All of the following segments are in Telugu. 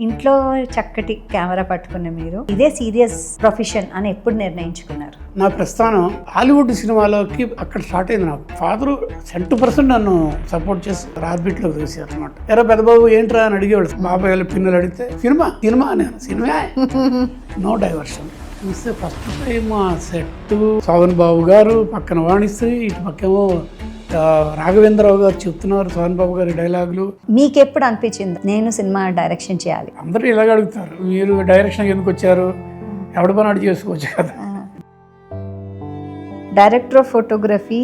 ఇంట్లో చక్కటి కెమెరా పట్టుకున్న మీరు ఇదే సీరియస్ ప్రొఫెషన్ అని ఎప్పుడు నిర్ణయించుకున్నారు? నా ప్రస్థానం హాలీవుడ్ సినిమాలోకి అక్కడ స్టార్ట్ అయింది. నాకు ఫాదరు 100% నన్ను సపోర్ట్ చేసి ఆర్బిట్లోకి తీసారు అనమాట. ఎరా పెద్దబాబు ఏంట్రా అని అడిగేవాళ్ళు. బాబాయ్ వాళ్ళ పిల్లలు అడిగితే సినిమా నేను సినిమా నో డైవర్షన్. చూస్తే ఫస్ట్ టైం ఆ సెట్ శోభన్ బాబు గారు పక్కన వాణిస్తే ఇటు పక్కేమో రాఘవేంద్రరావు గారు చెప్తున్నారు శోభన్ బాబు గారి డైలాగులు. మీకు ఎప్పుడు అనిపించింది నేను సినిమా డైరెక్షన్ చేయాలి? అందరూ ఇలాగ అడుగుతారు, మీరు డైరెక్షన్ ఎందుకు వచ్చారు, ఎవడ పని అడిగి చేసుకోవచ్చు కదా. Director of photography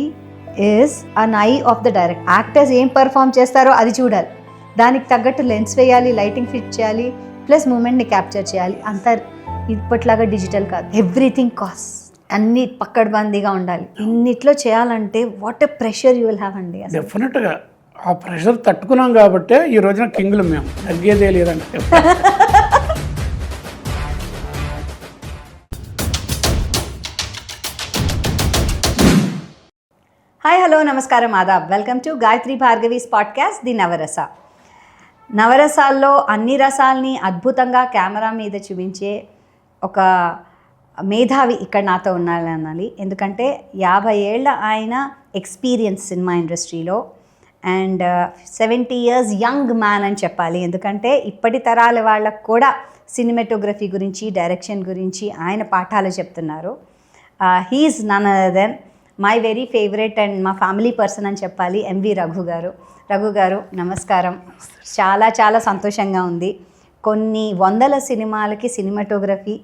is an I of the director. Actors ఏం పర్ఫామ్ చేస్తారో అది చూడాలి, దానికి తగ్గట్టు లెన్స్ వేయాలి, లైటింగ్ ఫిట్ చేయాలి, ప్లస్ మూమెంట్ని క్యాప్చర్ చేయాలి. అంతా ఇప్పట్లాగా డిజిటల్ కాదు, ఎవ్రీథింగ్ కాస్ట్, అన్ని పక్కడబందీగా ఉండాలి. ఇన్నిట్లో చేయాలంటే what a pressure you will have అండి. డెఫినెట్గా ఆ ప్రెషర్ తట్టుకున్నాం కాబట్టే ఈ రోజున కింగులు మేము, తగ్గేదే లేదంటే. హాయ్, హలో, నమస్కారం, ఆదాబ్. Welcome to Gayatri Bhargavi's podcast the Navarasa. నవరసాల్లో అన్ని రసాల్ని అద్భుతంగా కెమెరా మీద చూపించే ఒక మేధావి ఇక్కడ నాతో ఉన్నారని అనాలి. ఎందుకంటే 50 ఏళ్ళ ఆయన ఎక్స్పీరియన్స్ సినిమా ఇండస్ట్రీలో అండ్ 70 years యంగ్ మ్యాన్ అని చెప్పాలి. ఎందుకంటే ఇప్పటి తరాల వాళ్ళకు కూడా సినిమాటోగ్రఫీ గురించి, డైరెక్షన్ గురించి ఆయన పాఠాలు చెప్తున్నారు. He is none other than my very favourite and మా ఫ్యామిలీ పర్సన్ అని చెప్పాలి, ఎంవి రఘు గారు. రఘు గారు నమస్కారం. చాలా చాలా సంతోషంగా ఉంది. కొన్ని వందల సినిమాలకి సినిమాటోగ్రఫీ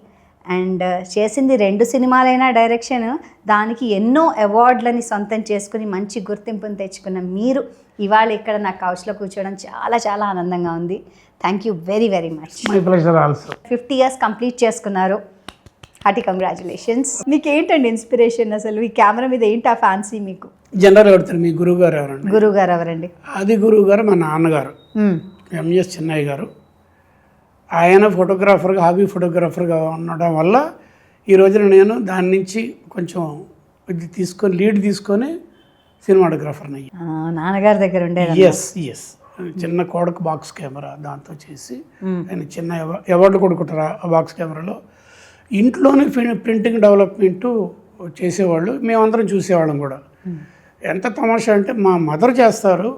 అండ్ చేసింది 2 సినిమాలైనా డైరెక్షన్, దానికి ఎన్నో అవార్డులని సొంతం చేసుకుని మంచి గుర్తింపుని తెచ్చుకున్న మీరు ఇవాళ ఇక్కడ నా కౌచ్లో కూర్చోవడం చాలా చాలా ఆనందంగా ఉంది. Thank you very very much. 50 years complete చేసుకున్నారు. Hearty congratulations. మీకు ఏంటండి ఇన్స్పిరేషన్ అసలు ఈ కెమెరా మీద? ఏంటి ఆ ఫ్యాన్సీ మీకు? జనరల్ అడుగుతారు, మీ గురువు గారు ఎవరండి? గురువు గారు ఎవరండి? అది గురువు గారు మా నాన్నగారు ఎంఎస్ చెన్నయ్య గారు. ఆయన ఫోటోగ్రాఫర్గా, హాబీ ఫోటోగ్రాఫర్గా ఉండడం వల్ల ఈ రోజున నేను దాని నుంచి కొంచెం ఇది తీసుకొని లీడ్ తీసుకొని సినిమాటోగ్రాఫర్ని అయ్యి. నాన్నగారి దగ్గర ఉండే ఎస్ చిన్న కోడకు బాక్స్ కెమెరా దాంతో చేసి ఆయన చిన్న అవార్డు కొడుకుంటారు ఆ బాక్స్ కెమెరాలో. ఇంట్లోనే ప్రింటింగ్ డెవలప్మెంటు చేసేవాళ్ళు, మేమందరం చూసేవాళ్ళం కూడా. ఎంత తమాషా అంటే మా మదర్ చేస్తారు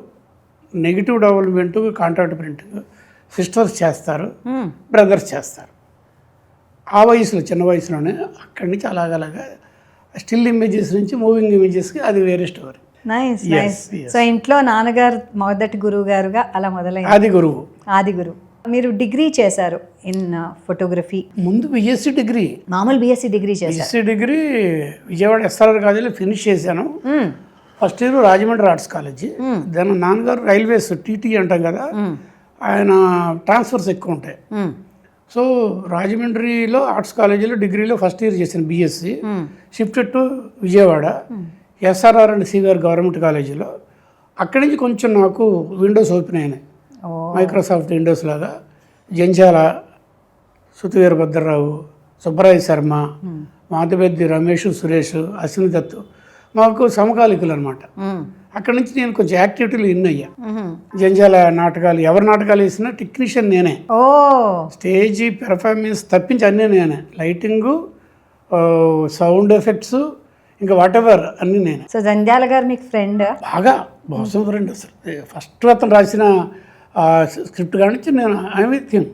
negative development, contract printing, sisters చేస్తారు, బ్రదర్స్ చేస్తారు. ఆ వయసులో, చిన్న వయసులోనే అక్కడి నుంచి అలాగలాగా స్టిల్ ఇమేజెస్ నుంచి మూవింగ్ ఇమేజెస్కి అది వేరే స్టోరీ. Nice nice. సో ఇంట్లో నాన్నగారు మొదటి గురువు గారుగా అలా మొదలైంది. ఆది గురువు. మీరు డిగ్రీ చేశారు ఇన్ ఫోటోగ్రఫీ. ముందు బిఎస్సి డిగ్రీ, మామూలు బిఎస్సి డిగ్రీ చేశారు. బిఎస్సి డిగ్రీ విజయవాడ ఎస్ఆర్ఆర్ కాలేజీలో ఫినిష్ చేశాను. First year Rajahmundry arts college. దాని నాన్నగారు రైల్వేస్ టీటీ అంటాం కదా, ఆయన ట్రాన్స్ఫర్స్ ఎక్కువ ఉంటాయి. సో రాజమండ్రిలో ఆర్ట్స్ కాలేజీలో డిగ్రీలో ఫస్ట్ ఇయర్ చేశాను BSc. Shifted to Vijayawada SRR and CVR government కాలేజీలో. అక్కడి నుంచి కొంచెం నాకు విండోస్ ఓపెన్ అయినాయి, మైక్రోసాఫ్ట్ విండోస్ లాగా. జంచాల సుతవీరభద్రరావు, సుబ్బరాయ శర్మ, మాధవెద్ది రమేష్, సురేష్, అశ్విని దత్తు మాకు సమకాలికులు అనమాట. అక్కడి నుంచి నేను కొంచెం యాక్టివిటీలు ఇన్ అయ్యా. జంజాల నాటకాలు, ఎవరి నాటకాలు వేసినా టెక్నీషియన్ నేనే. స్టేజీ పెర్ఫార్మెన్స్ తప్పించి అన్నీ నేనే. లైటింగు, సౌండ్ ఎఫెక్ట్స్, ఇంకా వాట్ ఎవర్ అన్నీ నేనే. సో జంజాల గారు మీకు ఫ్రెండ్? బాగా బాసం ఫ్రెండ్. అసలు ఫస్ట్ అతను రాసిన స్క్రిప్ట్ కానించి నేను ఎవ్రీథింగ్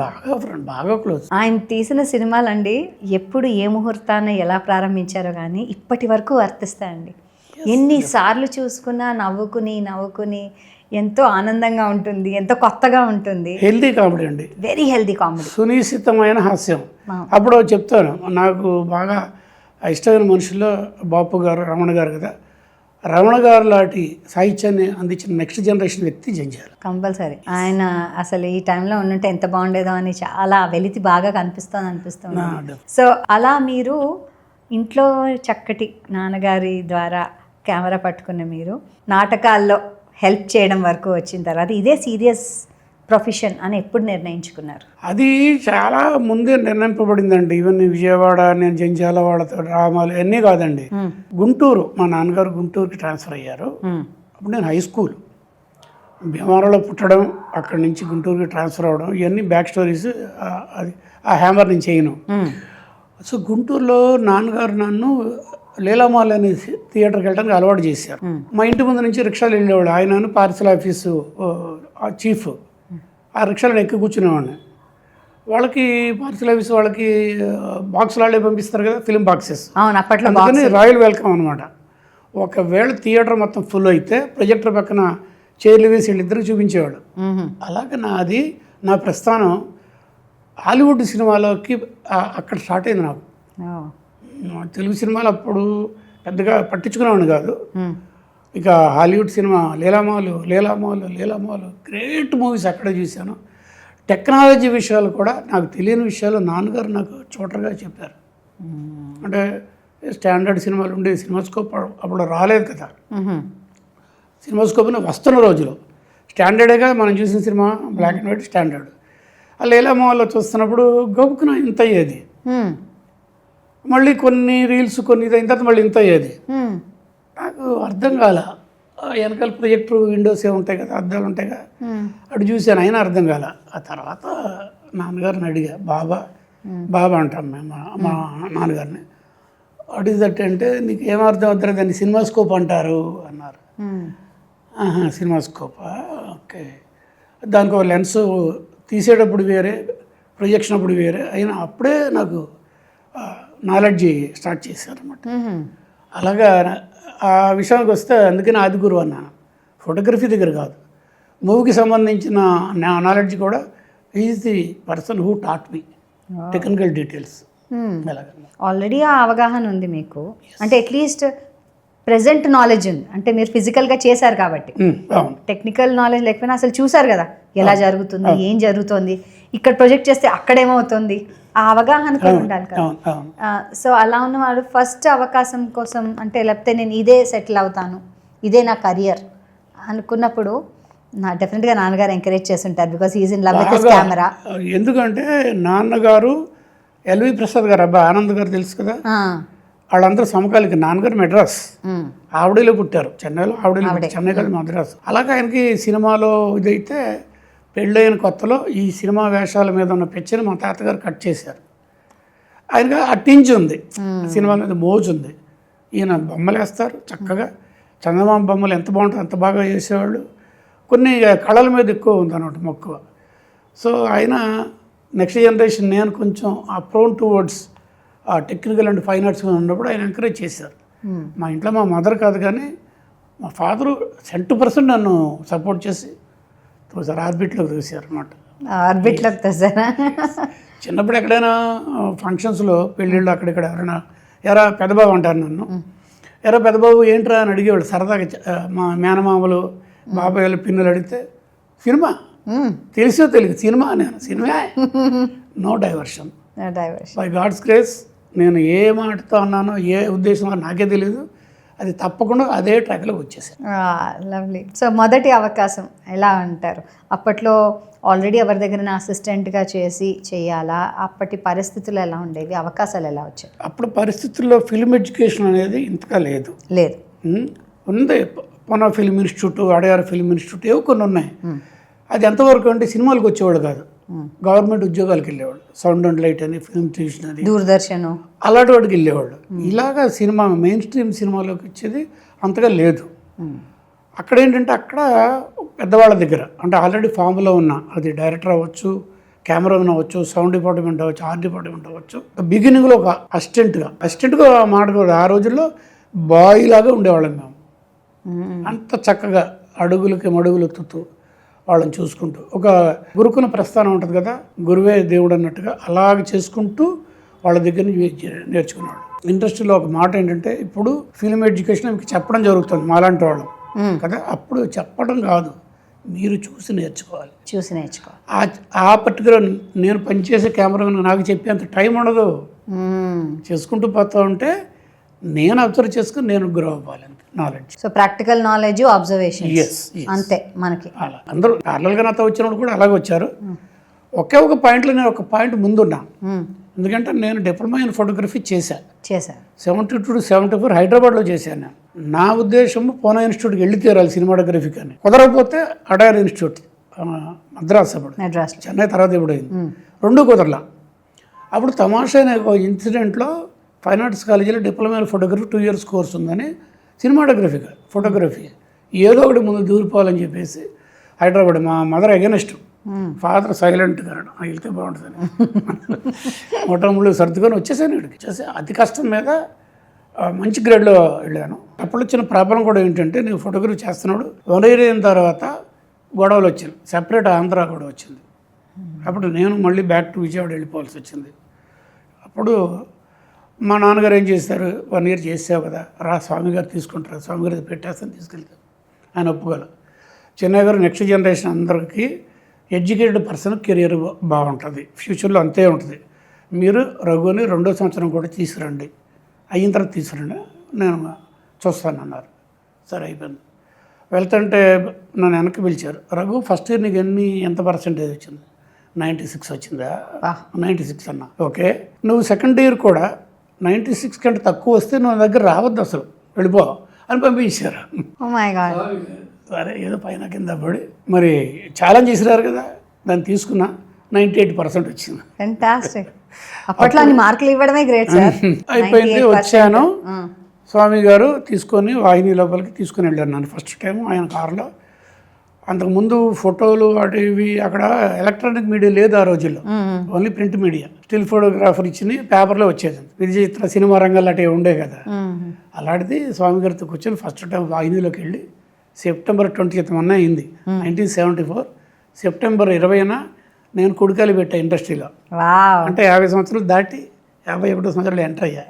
బాగా ఫ్రెండ్, బాగా క్లోజ్. ఆయన తీసిన సినిమాలండి ఎప్పుడు ఏ ముహూర్తాన్ని ఎలా ప్రారంభించారో కానీ ఇప్పటి వరకు వర్తిస్తాయండి. ఎన్నిసార్లు చూసుకున్నా నవ్వుకుని ఎంతో ఆనందంగా ఉంటుంది, ఎంతో కొత్తగా ఉంటుంది. హెల్దీ కామెడీ అండి, వెరీ హెల్దీ కామెడీ, సునిశ్చితమైన హాస్యం. అప్పుడు చెప్తాను, నాకు బాగా ఇష్టమైన మనుషుల్లో బాపు గారు, రమణ గారు కదా. రమణ గారు లాంటి సాహిత్యాన్ని అందించిన నెక్స్ట్ జనరేషన్ వ్యక్తి జంజాల. కంపల్సరీ. ఆయన అసలు ఈ టైంలో ఉన్నట్టు ఎంత బాగుండేదో అని చాలా వెలితి బాగా అనిపిస్తుంది. సో అలా మీరు ఇంట్లో చక్కటి నాన్నగారి ద్వారా కెమెరా పట్టుకున్న మీరు నాటకాల్లో హెల్ప్ చేయడం వరకు వచ్చిన తర్వాత ఇదే సీరియస్ ప్రొఫెషన్ అని ఎప్పుడు నిర్ణయించుకున్నారు? అది చాలా ముందే నిర్ణయింపబడిందండి. ఈవెన్ విజయవాడ, నేను జంజాల వాళ్ళతో డ్రామాలు అన్నీ కాదండి. గుంటూరు, మా నాన్నగారు గుంటూరుకి ట్రాన్స్ఫర్ అయ్యారు. అప్పుడు నేను హై స్కూల్ భీమవరంలో పుట్టడం, అక్కడి నుంచి గుంటూరుకి ట్రాన్స్ఫర్ అవ్వడం, ఇవన్నీ బ్యాక్ స్టోరీస్. అది ఆ హ్యామర్ నేను చేయను. సో గుంటూరులో నాన్నగారు నన్ను లీలామాల్ అనే థియేటర్కి వెళ్ళడానికి అలవాటు చేశారు. మా ఇంటి ముందు నుంచి రిక్షాలు వెళ్ళేవాళ్ళు. ఆయన పార్సల్ ఆఫీసు చీఫ్. ఆ రిక్షాలను ఎక్కి కూర్చునేవాడిని. వాళ్ళకి పార్సల్ ఆఫీస్ వాళ్ళకి బాక్సులు వాళ్ళే పంపిస్తారు కదా, ఫిలిం బాక్సెస్. అవును, అప్పట్లో అందుకని రాయల్ వెల్కమ్ అనమాట. ఒకవేళ థియేటర్ మొత్తం ఫుల్ అయితే ప్రొజెక్టర్ పక్కన చైర్లు వేసి వీళ్ళిద్దరికి చూపించేవాడు. అలాగే నా ప్రస్థానం హాలీవుడ్ సినిమాలోకి అక్కడ స్టార్ట్ అయింది. నాకు తెలుగు సినిమాలు అప్పుడు పెద్దగా పట్టించుకునేవాడిని కాదు. ఇక హాలీవుడ్ సినిమా లీలామాలు గ్రేట్ మూవీస్ అక్కడే చూశాను. టెక్నాలజీ విషయాలు కూడా నాకు తెలియని విషయాలు నాన్నగారు నాకు చోటగా చెప్పారు. అంటే స్టాండర్డ్ సినిమాలు ఉండే సినిమాస్కోప్ అప్పుడు రాలేదు కదా. సినిమాస్కోప్ వస్తున్న రోజులు స్టాండర్డేగా మనం చూసిన cinema black and white standard. ఆ లీలామాల్లో చూస్తున్నప్పుడు గబుక్కున ఇంత అయ్యేది. మళ్ళీ కొన్ని రీల్స్ కొన్ని అయిన తర్వాత మళ్ళీ ఇంత అయ్యేది. నాకు అర్థం కాల. వెనకాల ప్రొజెక్టర్ విండోస్ ఉంటాయి కదా, అద్దాలు ఉంటాయి కదా, అటు చూశాను, అయినా అర్థం కాల. ఆ తర్వాత నాన్నగారిని అడిగా, బాబా అంటాం మేము మా నాన్నగారిని. వాట్ ఈస్ దట్ అంటే, నీకు ఏమర్థం అవుతారో దాన్ని సినిమాస్కోప్ అంటారు అన్నారు. సినిమాస్కోపా, ఓకే. దానికి ఒక లెన్స్ తీసేటప్పుడు వేరే, ప్రొజెక్షన్ అప్పుడు వేరే. అయినా అప్పుడే నాకు నాలెడ్జి స్టార్ట్ చేశారన్నమాట. అలాగా ఆ విషయానికి వస్తే అందుకని ఆదిగురు అన్నాను. ఫోటోగ్రఫీ దగ్గర కాదు, మూవీకి సంబంధించిన నాలెడ్జ్ కూడా is the person who taught me technical details. Already ఆ అవగాహన ఉంది మీకు, అంటే అట్లీస్ట్ ప్రెజెంట్ నాలెడ్జ్ ఉంది. అంటే మీరు ఫిజికల్గా చేశారు కాబట్టి, టెక్నికల్ నాలెడ్జ్ లేకపోయినా అసలు చూసారు కదా ఎలా జరుగుతుంది, ఏం జరుగుతుంది, ఇక్కడ ప్రొజెక్ట్ చేస్తే అక్కడేమవుతుంది, ఆ అవగాహన కూడా ఉండాలి కదా. సో అలా ఉన్నవాడు ఫస్ట్ అవకాశం కోసం, అంటే లేకపోతే నేను ఇదే సెటిల్ అవుతాను, ఇదే నా కెరియర్ అనుకున్నప్పుడు డెఫినెట్గా నాన్నగారు ఎంకరేజ్ చేస్తుంటారు. Because is in love with his camera. ఎందుకంటే నాన్నగారు ఎల్వి ప్రసాద్ గారు అబ్బాయి ఆనంద్ గారు తెలుసు కదా, వాళ్ళందరూ సమకాలిక. నాన్నగారు మెడ్రాస్, ఆవిడలో పుట్టారు, చెన్నైలో చెన్నై కాదు మద్రాసు. అలాగే ఆయనకి సినిమాలో ఇదైతే పెళ్ళైన కొత్తలో ఈ సినిమా వేషాల మీద ఉన్న పిక్చర్ మా తాతగారు కట్ చేశారు. ఆయనగా ఆ టింజ్ ఉంది, సినిమా మీద మోజు ఉంది. ఈయన బొమ్మలు వేస్తారు చక్కగా, చందమామ బొమ్మలు ఎంత బాగుంటుంది అంత బాగా చేసేవాళ్ళు. కొన్ని కళల మీద ఎక్కువ ఉంది అన్నమాట మక్కువ. సో ఆయన నెక్స్ట్ జనరేషన్, నేను కొంచెం ఆ ప్రోన్ టువర్డ్స్ ఆ టెక్నికల్ అండ్ ఫైన్ ఆర్ట్స్ ఉన్నప్పుడు ఆయన ఎంకరేజ్ చేశారు. మా ఇంట్లో మా మదర్ కాదు కానీ మా ఫాదరు 100% నన్ను సపోర్ట్ చేసి తోసారు, ఆర్బిట్లోకి తోసారు అనమాట. ఆర్బిట్లోకి తోసారా? చిన్నప్పుడు ఎక్కడైనా ఫంక్షన్స్లో పెళ్ళిళ్ళు అక్కడిక్కడ ఎవరైనా ఎరా పెద్దబాబు అంటారు నన్ను. ఎరా పెద్దబాబు ఏంట్రా అని అడిగేవాళ్ళు సరదాగా. మా మేనమామలు బాబాయ్లు పిన్నులు అడిగితే సినిమా తెలిసో తెలియదు సినిమా, నేను cinema, no diversion. By God's grace నేను ఏ మాటతో అన్నానో ఏ ఉద్దేశంలో నాకే తెలియదు, అది తప్పకుండా అదే ట్రాక్లోకి వచ్చేసాను. లవ్లీ. సో మొదటి అవకాశం ఎలా అంటారు? అప్పట్లో ఆల్రెడీ ఎవరి దగ్గర అసిస్టెంట్గా చేయాలా? అప్పటి పరిస్థితులు ఎలా ఉండేవి, అవకాశాలు ఎలా వచ్చాయి? అప్పుడు పరిస్థితుల్లో ఫిల్మ్ ఎడ్యుకేషన్ అనేది ఇంతగా లేదు. ఉంది Poona film institute, Adyar film institute, ఏవో కొన్ని ఉన్నాయి. అది ఎంతవరకు అంటే సినిమాలకు వచ్చేవాడు కాదు, గవర్నమెంట్ ఉద్యోగాలకు వెళ్ళేవాళ్ళు. సౌండ్ అండ్ లైట్ అని, ఫిల్మ్ ట్యూషన్ అని, దూరదర్శన్ అలాంటి వాడికి వెళ్ళేవాళ్ళు. ఇలాగా సినిమా మెయిన్ స్ట్రీమ్ సినిమాలోకి వచ్చేది అంతగా లేదు. అక్కడ ఏంటంటే అక్కడ పెద్దవాళ్ళ దగ్గర, అంటే ఆల్రెడీ ఫామ్లో ఉన్న, అది డైరెక్టర్ అవ్వచ్చు, కెమెరామెన్ అవ్వచ్చు, సౌండ్ డిపార్ట్మెంట్ అవ్వచ్చు, ఆర్ట్ డిపార్ట్మెంట్ అవ్వచ్చు. బిగినింగ్లో ఒక అసిస్టెంట్గా మాట్లాడకూడదు. ఆ రోజుల్లో బాయ్ లాగా ఉండేవాళ్ళం మేము. అంత చక్కగా అడుగులకి మడుగులు ఎత్తుతూ వాళ్ళని చూసుకుంటూ, ఒక గురుకుల ప్రస్థానం ఉంటుంది కదా, గురువే దేవుడు అన్నట్టుగా అలాగ చేసుకుంటూ వాళ్ళ దగ్గర నుంచి నేర్చుకున్నాడు. ఇండస్ట్రీలో ఒక మాట ఏంటంటే, ఇప్పుడు ఫిల్మ్ ఎడ్యుకేషన్ మీకు చెప్పడం జరుగుతుంది మాలాంటి వాళ్ళు కదా, అప్పుడు చెప్పడం కాదు, మీరు చూసి నేర్చుకోవాలి. ఆ పర్టికులర్ నేను పనిచేసే కెమెరామెన్ నాకు చెప్పేంత టైం ఉండదు. చేసుకుంటూ పోతా ఉంటే నేను అబ్జర్వ్ చేసుకుని నేను గ్రో అవ్వాలి అంతే. Knowledge, so practical knowledge, observation, అంతే మనకి. అలా అందరూ ప్యారలల్గా నాతో వచ్చినప్పుడు కూడా అలాగే వచ్చారు. ఒకే ఒక పాయింట్లో నేను ఒక పాయింట్ ముందున్నా. ఎందుకంటే నేను డిప్లొమా ఇన్ ఫోటోగ్రఫీ చేశారు 72 to 74 హైదరాబాద్లో చేశాను నేను. నా ఉద్దేశం పూనా ఇన్స్టిట్యూట్కి వెళ్ళి తీరాలి సినిమాటోగ్రఫీ కానీ, కుదరకపోతే అడయార్ ఇన్స్టిట్యూట్ మద్రాస్, అప్పుడు చెన్నై తర్వాత ఇప్పుడు అయింది, రెండు కుదరలా. అప్పుడు తమాషా అనే ఒక ఇన్సిడెంట్లో ఫైన్ ఆర్ట్స్ కాలేజీలో diploma in photography 2 years course ఉందని, సినిమాటోగ్రఫీ కాదు ఫోటోగ్రఫీ, ఏదో ఒకటి ముందు దూరిపోవాలని చెప్పేసి హైదరాబాద్. మా మదర్ అగెనెస్ట్, ఫాదర్ సైలెంట్గా వెళ్తే బాగుంటుందని మొట్టమొదటి సర్దుకొని వచ్చేసాను. ఇక్కడికి వచ్చేసి అతి కష్టం మీద మంచి గ్రేడ్లో వెళ్ళాను. అప్పుడు వచ్చిన ప్రాబ్లం కూడా ఏంటంటే, నేను ఫోటోగ్రఫీ చేస్తున్నాడు 1 year అయిన తర్వాత గొడవలు వచ్చింది, సెపరేట్ ఆంధ్ర కూడా వచ్చింది. అప్పుడు నేను మళ్ళీ బ్యాక్ టు విజయవాడ వెళ్ళిపోవాల్సి వచ్చింది. అప్పుడు మా నాన్నగారు ఏం చేశారు, 1 year చేసావు కదా, రా స్వామి గారు తీసుకుంటారు, స్వామి గారు పెట్టేస్తాను తీసుకెళ్తాను, ఆయన ఒప్పుకోవాలి. చెన్నై గారు నెక్స్ట్ జనరేషన్ అందరికీ ఎడ్యుకేటెడ్ పర్సన్ కెరియర్ బాగుంటుంది, ఫ్యూచర్లో అంతే ఉంటుంది, మీరు రఘుని 2వ సంవత్సరం కూడా తీసుకురండి, అయిన తర్వాత తీసుకురండి, నేను చూస్తానన్నారు. సరే అయిపోయింది. వెళ్తుంటే నన్ను వెనక్కి పిలిచారు, రఘు ఫస్ట్ ఇయర్ నీకు ఎంత పర్సెంటేజ్ వచ్చింది? 96 వచ్చిందా? 96 అన్నా. ఓకే, నువ్వు సెకండ్ ఇయర్ కూడా 96 కంటే తక్కువ వస్తే నువ్వు నా దగ్గర రావద్దు, అసలు వెళ్ళిపో అని పంపించారు. సరే ఏదో పైన కింద పడి మరి ఛాలెంజ్ చేసినారు కదా, దాన్ని తీసుకున్నా. 98% వచ్చింది. అప్పట్లో మార్కులు ఇవ్వడమే గ్రేట్ సార్. అయిపోయింది, వచ్చాను. స్వామి గారు తీసుకొని వాహిని లోపలికి తీసుకుని వెళ్ళారు నన్ను ఫస్ట్ టైం ఆయన కారులో. అంతకుముందు ఫోటోలు వాటి ఇవి అక్కడ ఎలక్ట్రానిక్ మీడియా లేదు ఆ రోజుల్లో, only print media. Still photographer ఇచ్చి పేపర్లో వచ్చేది, విజయచిత్ర సినిమా రంగాలు అటే ఉండే కదా. అలాంటిది స్వామి గారితో కూర్చొని ఫస్ట్ టైం వాహినిలోకి వెళ్ళి September 20th మొన్న అయింది 1974. September 20న నేను కుడికాయలు పెట్టా ఇండస్ట్రీలో. అంటే 50 సంవత్సరాలు దాటి 51 సంవత్సరాలు ఎంటర్ అయ్యా.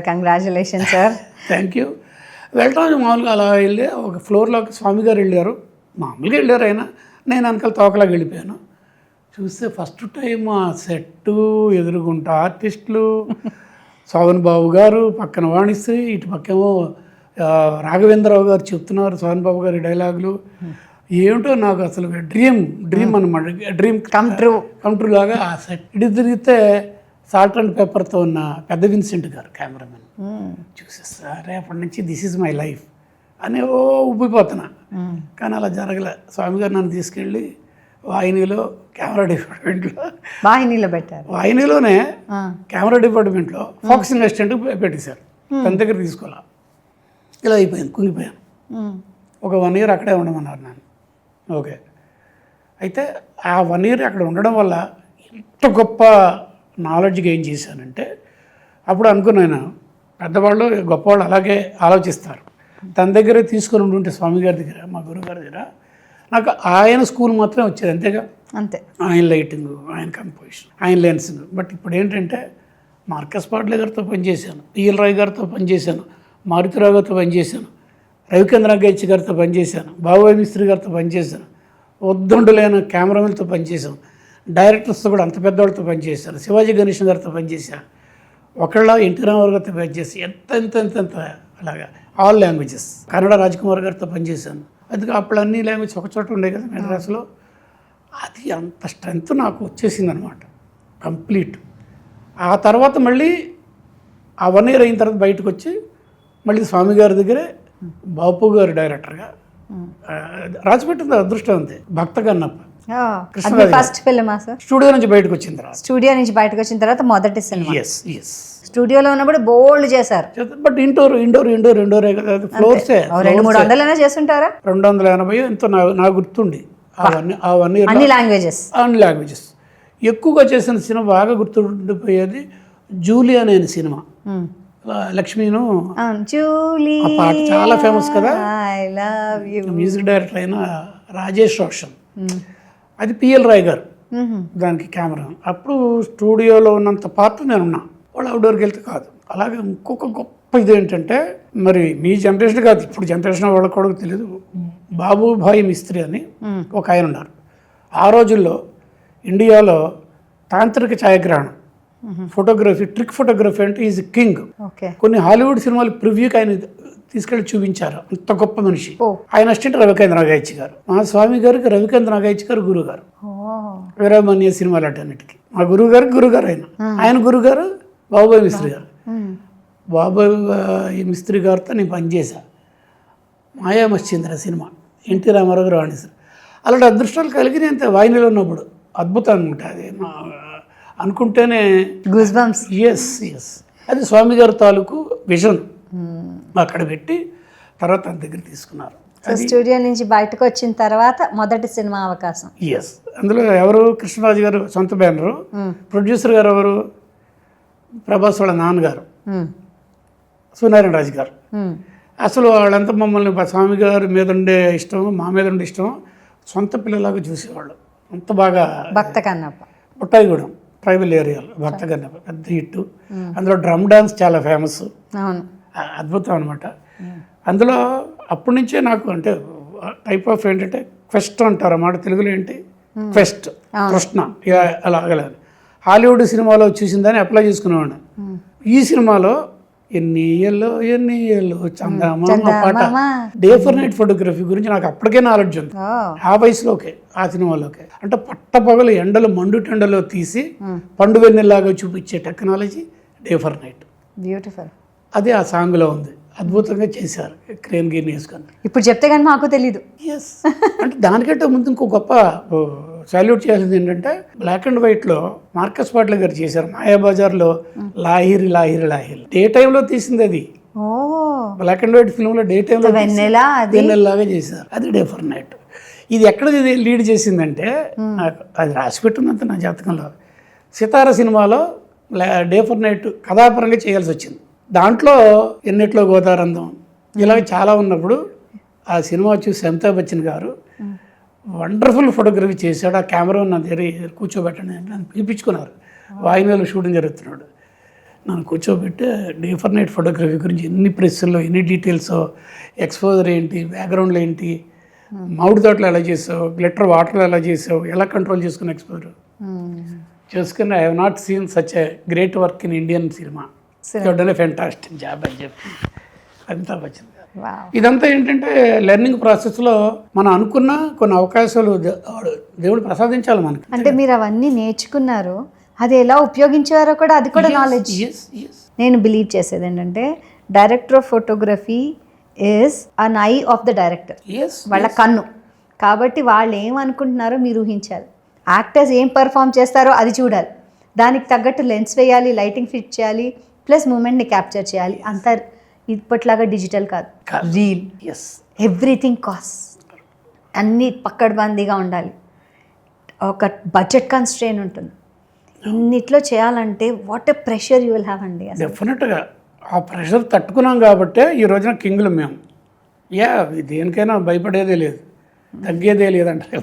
Congratulation sir. Thank you. వెళ్ళటం మామూలుగా అలా వెళ్ళి ఒక ఫ్లోర్లోకి స్వామి గారు వెళ్ళారు, మామూలుగా వెళ్ళారు ఆయన, నేను వెనకాల తోకలాగా వెళ్ళిపోయాను. చూస్తే ఫస్ట్ టైం ఆ సెట్టు ఎదురుగుంటా ఆర్టిస్టులు, శోభన్ బాబు గారు పక్కన వాణిశ్రీ, ఇటు పక్కేమో రాఘవేంద్రరావు గారు చెప్తున్నారు శోభన్ బాబు గారి డైలాగులు. ఏమిటో నాకు అసలు డ్రీమ్ అనమాట, డ్రీమ్ కమ్ ట్రూ లాగా ఆ సెట్. ఇటు తిరిగితే సాల్ట్ అండ్ పేపర్తో ఉన్న పెద్ద విన్సెంట్ గారు కెమెరామెన్. చూసేస్తారే అప్పటి నుంచి దిస్ ఈజ్ మై లైఫ్ అని ఉబ్బిపోతున్నా. కానీ అలా జరగలే. స్వామి గారు నన్ను తీసుకెళ్ళి వాహినిలో కెమెరా డిపార్ట్మెంట్లో వాహినిలో పెట్టారు. వాహినిలోనే కెమెరా డిపార్ట్మెంట్లో ఫోకసింగ్ అసిస్టెంట్ పెట్టేశారు. తన దగ్గర తీసుకోవాలా. ఇలా అయిపోయింది, కుంగిపోయాను. ఒక 1 year అక్కడే ఉండమన్నారు నన్ను. ఓకే, అయితే ఆ 1 year అక్కడ ఉండడం వల్ల ఎంత గొప్ప నాలెడ్జ్ గెయిన్ చేశానంటే, అప్పుడు అనుకున్నాను పెద్దవాళ్ళు గొప్పవాళ్ళు అలాగే ఆలోచిస్తారు. తన దగ్గరే తీసుకొని ఉంటుంటే స్వామి గారి దగ్గర, మా గురుగారి దగ్గర నాకు ఆయన స్కూల్ మాత్రమే వచ్చేది, అంతేగా. అంతే, ఆయన లైటింగ్, ఆయన కంపోజిషన్, ఆయన లెన్సింగ్. బట్ ఇప్పుడు ఏంటంటే మార్కస్ పాట్లే గారితో పనిచేశాను, ఈఎల్ రాయ్ గారితో పనిచేశాను, మారుతిరావు గారితో పనిచేశాను, రవికేంద్ర గైచి గారితో పనిచేశాను, బాబుబాయ్ మిస్త్రి గారితో పనిచేశాను, ఉద్దండులైన కెమెరామెన్తో పనిచేశాను, డైరెక్టర్స్తో కూడా అంత పెద్దవాళ్ళతో పనిచేశాను, శివాజీ గణేషన్ గారితో పనిచేశాను, ఒకళ్ళ ఎన్టీ రామారావు గారితో పనిచేసి ఎంత అలాగా ఆల్ లాంగ్వేజెస్. కన్నడ రాజ్కుమార్ గారితో పనిచేశాను. అది అప్పుడు అన్ని లాంగ్వేజ్ ఒక చోట ఉండే కదా మెడ్రాస్లో. అది అంత స్ట్రెంత్ నాకు వచ్చేసింది అనమాట కంప్లీట్. ఆ తర్వాత మళ్ళీ ఆ 1 year అయిన తర్వాత బయటకు వచ్చి మళ్ళీ స్వామి గారి దగ్గరే బాపు గారు డైరెక్టర్గా రాసిపెట్టింది అదృష్టం అంతే. భక్త కన్నప్ప ఫస్ట్ ఫిల్మ్ స్టూడియో నుంచి బయటకు వచ్చిన తర్వాత మొదటి సినిమా. ఎస్ స్టూడియోలో ఉన్నప్పుడు బోల్డ్ చేశారు. బట్ ఇండోరే కదా, ఫ్లోర్సే. 200-300 చేస్తుంటారా? 280 ఎంతో నాకు గుర్తుండి. ఆ 1 year అన్ని లాంగ్వేజెస్ ఎక్కువగా చేసిన సినిమా బాగా గుర్తుండిపోయేది జూలియా అనే సినిమా. లక్ష్మీను ఆ పాట చాలా ఫేమస్ కదా. మ్యూజిక్ డైరెక్టర్ అయిన రాజేష్ రోషన్, అది పిఎల్ రాయ్ గారు దానికి కెమెరా. అప్పుడు స్టూడియోలో ఉన్నంత పార్ట్ నేనున్నా, వాళ్ళు అవుట్డోర్కి వెళ్తే కాదు. అలాగే ఇంకొక గొప్ప ఇది ఏంటంటే, మరి మీ జనరేషన్ కాదు, ఇప్పుడు జనరేషన్ వాళ్ళకి కూడా తెలియదు, బాబుభాయ్ మిస్త్రి అని ఒక ఆయన ఉన్నారు. ఆ రోజుల్లో ఇండియాలో తాంత్రిక ఛాయాగ్రహణం ఫోటోగ్రఫీ, ట్రిక్ ఫోటోగ్రఫీ అంటే ఈజ్ కింగ్. కొన్ని హాలీవుడ్ సినిమాలు ప్రివ్యూకి ఆయన తీసుకెళ్ళి చూపించారు, అంత గొప్ప మనిషి. ఆయన అసిస్టెంట్ రవికేంద్ర నాగాయచి గారు. మా స్వామి గారికి రవికేంద్ర నాగాయచి గారు గురువు గారు. వీరమణ్య సినిమాలు అటన్నిటికీ మా గురుగారు ఆయన గురుగారు బాబుబాయి మిస్త్రి గారు. బాబుబాయి మిస్త్రి గారితో నేను పనిచేశా. మాయా మశ్చంద్ర సినిమా ఎన్టీ రామారావు గారు వాణిస్తారు. అలాంటి అదృష్టాలు కలిగినాయి అంతే వాయినీలో ఉన్నప్పుడు. అద్భుతం అనమాట అది. అనుకుంటేనే గూస్ బంప్స్. ఎస్ అది స్వామి గారి తాలూకు విజన్ అక్కడ పెట్టి తర్వాత తన దగ్గర తీసుకున్నారు. స్టూడియో నుంచి బయటకు వచ్చిన తర్వాత మొదటి సినిమా అవకాశం. ఎస్ అందులో ఎవరు కృష్ణరాజు గారు సొంత బ్యానరు, ప్రొడ్యూసర్ గారు ఎవరు ప్రభాస్ వాళ్ళ నాన్నగారు సూర్యనారాయణ రాజు గారు. అసలు వాళ్ళంతా మమ్మల్ని స్వామి గారి మీద ఉండే ఇష్టం, మా మీద ఉండే ఇష్టం, సొంత పిల్లలాగా చూసేవాళ్ళు. అంత బాగా భక్త కన్నప్ప పుట్టాయిగూడెం ట్రైబల్ ఏరియాలో భక్త కన్నప్ప పెద్ద హిట్. అందులో డ్రమ్ డాన్స్ చాలా ఫేమస్, అద్భుతం అనమాట. అందులో అప్పటి నుంచే నాకు అంటే టైప్ ఆఫ్ ఏంటంటే క్వెస్ట్ అంటారు అన్నమాట. తెలుగులో ఏంటి క్వెస్ట్, కృష్ణ అలాగలేదు. హాలీవుడ్ సినిమాలో చూసిందని అప్లై చేసుకునేవాడిని. ఈ సినిమాలో ఎన్ని ఏళ్ళు చందమామ పాట, డే ఫర్ నైట్ ఫోటోగ్రఫీ గురించి నాకు అప్పటికే నాలెడ్జ్ ఉంది. ఆ వయసులోకే ఆ సినిమాలోకే అంటే పట్టపగలు ఎండలు మండుటెండలో తీసి పండు వెన్నెల్లాగా చూపించే technology day for night. Beautiful. అది ఆ సాంగ్లో ఉంది. అద్భుతంగా చేశారు క్రేన్ గీర్ని వేసుకొని. ఇప్పుడు చెప్తే కానీ మాకు తెలీదు. ఎస్ అంటే దానికంటే ముందు ఇంకో గొప్ప సాల్యూట్ చేసేది ఏంటంటే బ్లాక్ అండ్ వైట్లో మార్కస్ పాట్లర్ గారు చేశారు మాయాబజార్లో లాహిరి లాహిరి లాహిరి. డే టైంలో తీసింది అది. బ్లాక్ అండ్ వైట్ ఫిల్మ్లో డే టైంలో వెన్నెల్లాగా చేశారు. అది డే ఫర్ నైట్. ఇది ఎక్కడ లీడ్ చేసిందంటే నాకు అది రాసి పెట్టినంత నా జాతకంలో సితార సినిమాలో డే ఫర్ నైట్ కథాపరంగా చేయాల్సి వచ్చింది. దాంట్లో ఎన్నిట్లో గోదారందం ఇలాగ చాలా ఉన్నప్పుడు ఆ సినిమా చూసి అమితాబ్ బచ్చన్ గారు వండర్ఫుల్ ఫోటోగ్రఫీ చేశాడు. ఆ కెమెరా నా దగ్గర కూర్చోబెట్టండి అంటే నన్ను పిలిపించుకున్నారు. వాయినాలో షూటింగ్ జరుగుతున్నాడు. నన్ను కూర్చోబెట్టి డే ఫర్ నైట్ ఫోటోగ్రఫీ గురించి ఎన్ని ప్రెస్సుల్లో ఎన్ని డీటెయిల్స్, ఎక్స్పోజర్ ఏంటి, బ్యాక్గ్రౌండ్లో ఏంటి, మామిడి తోటలో ఎలా చేసావు, గ్లిటర్ వాటర్లో ఎలా చేసావు, ఎలా కంట్రోల్ చేసుకుని ఎక్స్పోజర్ చేసుకుని I have not seen such a great work in Indian cinema. Fantastic job అని చెప్పి అమితాబ్ బచ్చన్ గారు. ఇదంతా ఏంటంటే లెర్నింగ్ ప్రాసెస్లో మనం అనుకున్న కొన్ని అవకాశాలు దేవుడు ప్రసాదించాలి మనకి. అంటే మీరు అవన్నీ నేర్చుకున్నారు, అది ఎలా ఉపయోగించారో కూడా అది కూడా నాలెడ్జ్. నేను బిలీవ్ చేసేది ఏంటంటే director of photography is an I of the director, వాళ్ళ కన్ను. కాబట్టి వాళ్ళు ఏమనుకుంటున్నారో మీరు ఊహించాలి. యాక్టర్స్ ఏం పర్ఫామ్ చేస్తారో అది చూడాలి, దానికి తగ్గట్టు లెన్స్ వేయాలి, లైటింగ్ ఫిట్ చేయాలి, ప్లస్ మూమెంట్ని క్యాప్చర్ చేయాలి. అంతా ఇప్పట్లాగా డిజిటల్ కాదు, రీల్. ఎవ్రీథింగ్ కాస్ట్, అన్నీ పక్కడబందీగా ఉండాలి. ఒక బడ్జెట్ కన్స్ట్రెయిన్ ఉంటుంది. ఇన్నిట్లో చేయాలంటే what a pressure you will have అండి. డెఫినెట్గా ఆ ప్రెషర్ తట్టుకున్నాం కాబట్టే ఈ రోజున కింగ్లు మేము. దేనికైనా భయపడేదే లేదు, తగ్గేదే లేదంటే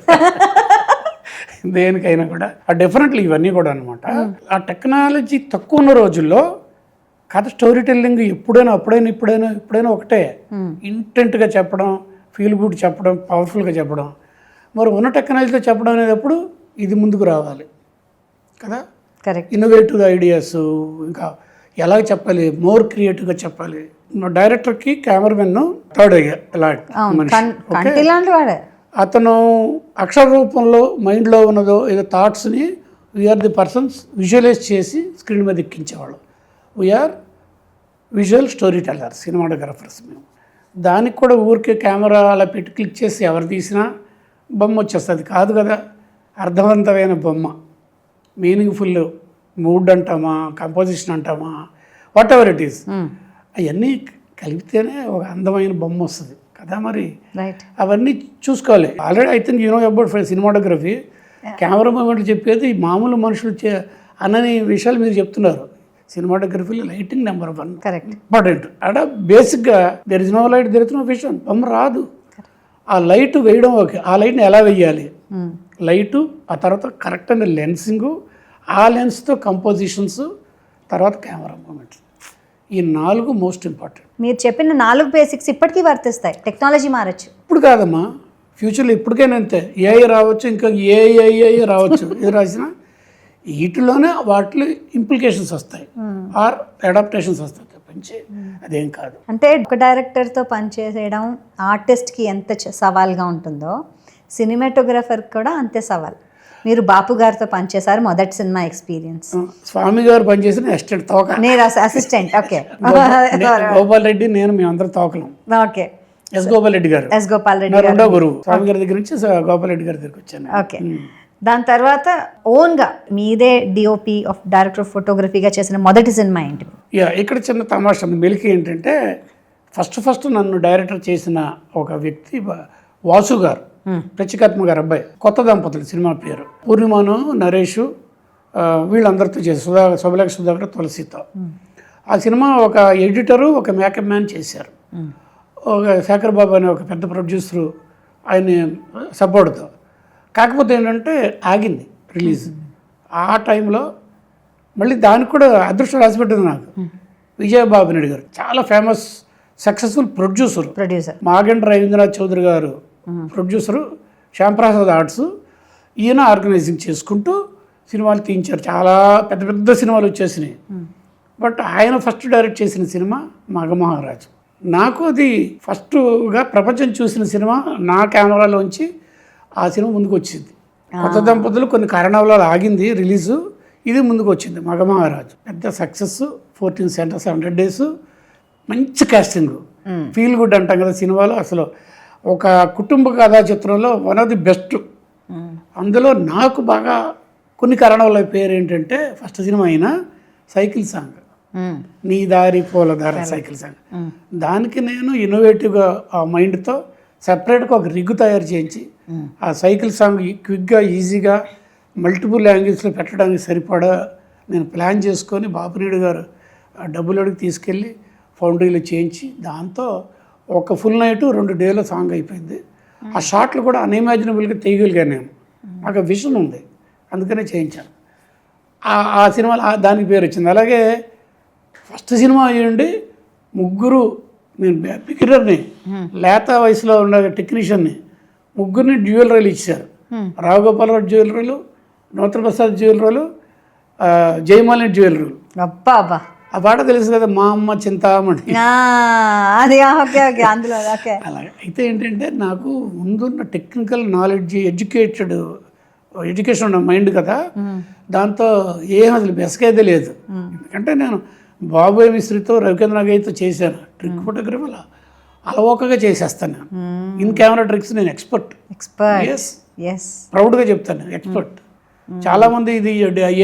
దేనికైనా కూడా డెఫినెట్లీ ఇవన్నీ కూడా అనమాట. ఆ టెక్నాలజీ తక్కువ ఉన్న రోజుల్లో కథ స్టోరీ టెల్లింగ్ ఎప్పుడైనా ఒకటే. ఇంటెంట్గా చెప్పడం, ఫీల్ గుడ్ చెప్పడం, పవర్ఫుల్గా చెప్పడం. మరి ఉన్న టెక్నాలజీతో చెప్పడం అనేటప్పుడు ఇది ముందుకు రావాలి కదా. కరెక్ట్. ఇన్నోవేటివ్ ఐడియాస్, ఇంకా ఎలా చెప్పాలి, మోర్ క్రియేటివ్గా చెప్పాలి. డైరెక్టర్కి కెమెరామెన్ థర్డ్ మనిషి. అతను అక్షర రూపంలో మైండ్లో ఉన్నదో ఏదో థాట్స్ని వీఆర్ ది పర్సన్స్ విజువలైజ్ చేసి స్క్రీన్ మీద ఎక్కించేవాళ్ళం. We are visual storyteller, cinematographers మేము. దానికి కూడా ఊరికే కెమెరా అలా పెట్టి క్లిక్ చేసి ఎవరు తీసినా బొమ్మ వచ్చేస్తుంది కాదు కదా. అర్థవంతమైన బొమ్మ, మీనింగ్ఫుల్ మూడ్ అంటామా, కంపోజిషన్ అంటామా, వాట్ ఎవర్ ఇట్ ఈస్, అవన్నీ కలిపితేనే ఒక అందమైన బొమ్మ వస్తుంది కదా. మరి అవన్నీ చూసుకోవాలి. Already I think you know about cinematography. Camera మూమెంట్లు చెప్పేది మామూలు మనుషులు అన్నని విషయాలు మీరు చెప్తున్నారు. సినిమాటోగ్రఫీలో లైటింగ్ నెంబర్ 1 ఇంపార్టెంట్. అక్కడ బేసిక్గా there is no light, there is no vision. బొమ్మ రాదు. ఆ లైట్ వేయడం ఓకే, ఆ లైట్ని ఎలా వేయాలి, లైటు, ఆ తర్వాత కరెక్ట్ అయిన లెన్సింగు, ఆ లెన్స్తో కంపోజిషన్స్, తర్వాత కెమెరా మూమెంట్స్. ఈ 4 మోస్ట్ ఇంపార్టెంట్. మీరు చెప్పిన 4 బేసిక్స్ ఇప్పటికీ వర్తిస్తాయి. టెక్నాలజీ మారచ్చు. ఇప్పుడు కాదమ్మా, ఫ్యూచర్లో ఇప్పటికైనా అంతే. ఏఐ రావచ్చు, ఇంకా ఏఐ రావచ్చు. ఇది రాసినా వీటిలోనే వాటిలో ఇంప్లికేషన్స్ వస్తాయి, ఆర్ అడాప్టేషన్స్ వస్తాయి తప్పించి అదేం కాదు. అంటే ఒక డైరెక్టర్తో పనిచేయడం ఆర్టిస్ట్కి ఎంత సవాల్గా ఉంటుందో సినిమాటోగ్రఫర్ కూడా అంతే సవాల్. మీరు బాపు గారితో పనిచేశారు, మొదటి సినిమా ఎక్స్పీరియన్స్. స్వామి గారు పనిచేసిన అసిస్టెంట్ తోక, నేను అసిస్టెంట్. ఓకే. గోపాల్ రెడ్డి నేను మేమందరం తోకలం. ఓకే. ఎస్ గోపాల్ రెడ్డి గారు, ఎస్ గోపాల్ రెడ్డి నా రెండో గురువు. స్వామి గారి దగ్గర నుంచి గోపాల్ రెడ్డి గారి దగ్గరికి వచ్చాను. ఓకే. దాని తర్వాత ఓన్గా మీదే డిఓపి ఆఫ్ డైరెక్టర్ ఆఫ్ ఫోటోగ్రఫీగా చేసిన మొదటి సినిమా ఏంటి? ఇక్కడ చిన్న తమాషా ఉంది. మెలికి ఏంటంటే ఫస్ట్ నన్ను డైరెక్టర్ చేసిన ఒక వ్యక్తి వాసు గారు, ప్రత్యేకాత్మ గారు అబ్బాయి. కొత్త దంపతులు సినిమా పేరు. పూర్ణిమాను, నరేష్, వీళ్ళందరితో చేసి శుభలేఖ సుధాకర్, తులసితో. ఆ సినిమా ఒక ఎడిటరు, ఒక మేకప్ మ్యాన్ చేశారు. ఒక శేఖర్ బాబు అనే ఒక పెద్ద ప్రొడ్యూసరు ఆయన సపోర్ట్తో. కాకపోతే ఏంటంటే ఆగింది రిలీజ్. ఆ టైంలో మళ్ళీ దానికి కూడా అదృష్టం రాసిపెట్టింది నాకు. విజయబాబు నాయుడు గారు చాలా famous successful producer. Maganti Ravindranath Chowdary garu producer, Shyamprasad arts, ఈయన ఆర్గనైజింగ్ చేసుకుంటూ సినిమాలు తీయించారు. చాలా పెద్ద పెద్ద సినిమాలు వచ్చేసినాయి. బట్ ఆయన ఫస్ట్ డైరెక్ట్ చేసిన సినిమా మగమహారాజు. నాకు అది ఫస్ట్గా ప్రపంచం చూసిన సినిమా. నా కెమెరాలోంచి ఆ సినిమా ముందుకు వచ్చింది. కొత్త దంపతులు కొన్ని కారణాల వల్ల ఆగింది రిలీజు. ఇది ముందుకు వచ్చింది మగమహారాజు. పెద్ద సక్సెస్. 14 సెంటర్స్, 100 days, మంచి కాస్టింగ్, ఫీల్ గుడ్ అంటాం కదా సినిమాలో. అసలు ఒక కుటుంబ కథా చిత్రంలో వన్ ఆఫ్ ది బెస్ట్. అందులో నాకు బాగా కొన్ని కారణాల పేరు ఏంటంటే ఫస్ట్ సినిమా అయినా సైకిల్ సాంగ్, నీ దారి పూల దారి సైకిల్ సాంగ్. దానికి నేను ఇన్నోవేటివ్గా ఆ మైండ్తో సపరేట్గా ఒక రిగ్ తయారు చేయించి ఆ సైకిల్ సాంగ్ క్విక్గా, ఈజీగా మల్టిపుల్ యాంగిల్స్లో పెట్టడానికి సరిపడా నేను ప్లాన్ చేసుకొని బాపునాయుడు గారు డబ్బులు అడిగి తీసుకెళ్ళి ఫౌండరీలో చేయించి దాంతో ఒక ఫుల్ నైట్ 2 days సాంగ్ అయిపోయింది. ఆ షాట్లు కూడా అన్ఇమాజినబుల్గా తీయగలిగాను నేను. నాకు విజన్ ఉంది, అందుకనే చేయించాను. ఆ సినిమాలో దానికి పేరు వచ్చింది. అలాగే ఫస్ట్ సినిమా అయ్యండి ముగ్గురు, నేను బిగినర్ని, లేత వయసులో ఉన్న టెక్నీషియన్ని, ముగ్గురిని జ్యువెలరీలు ఇచ్చారు. రావుగోపాలరావు జ్యువెలరీలు, నూతన ప్రసాద్ జ్యువెలరీలు, జయమాలిని జ్యువెలరీలు. అబ్బా, ఆ పాట తెలుసు కదా, మా అమ్మ చింతామణి. అలాగే అయితే ఏంటంటే నాకు ముందున్న టెక్నికల్ నాలెడ్జ్, ఎడ్యుకేషన్ ఉన్న మైండ్ కదా, దాంతో ఏం అసలు బెసకైతే లేదు. ఎందుకంటే నేను బాబోయ్ మిస్త్రితో, రవికేంద్ర నాగయ్యతో చేశాను ట్రిక్ ఫోటోగ్రఫీలో. అలవోకగా చేసేస్తాను నేను. ఇన్ కెమెరా ట్రిక్స్ నేను ఎక్స్పర్ట్. ప్రౌడ్గా చెప్తాను, ఎక్స్పర్ట్. చాలామంది ఇది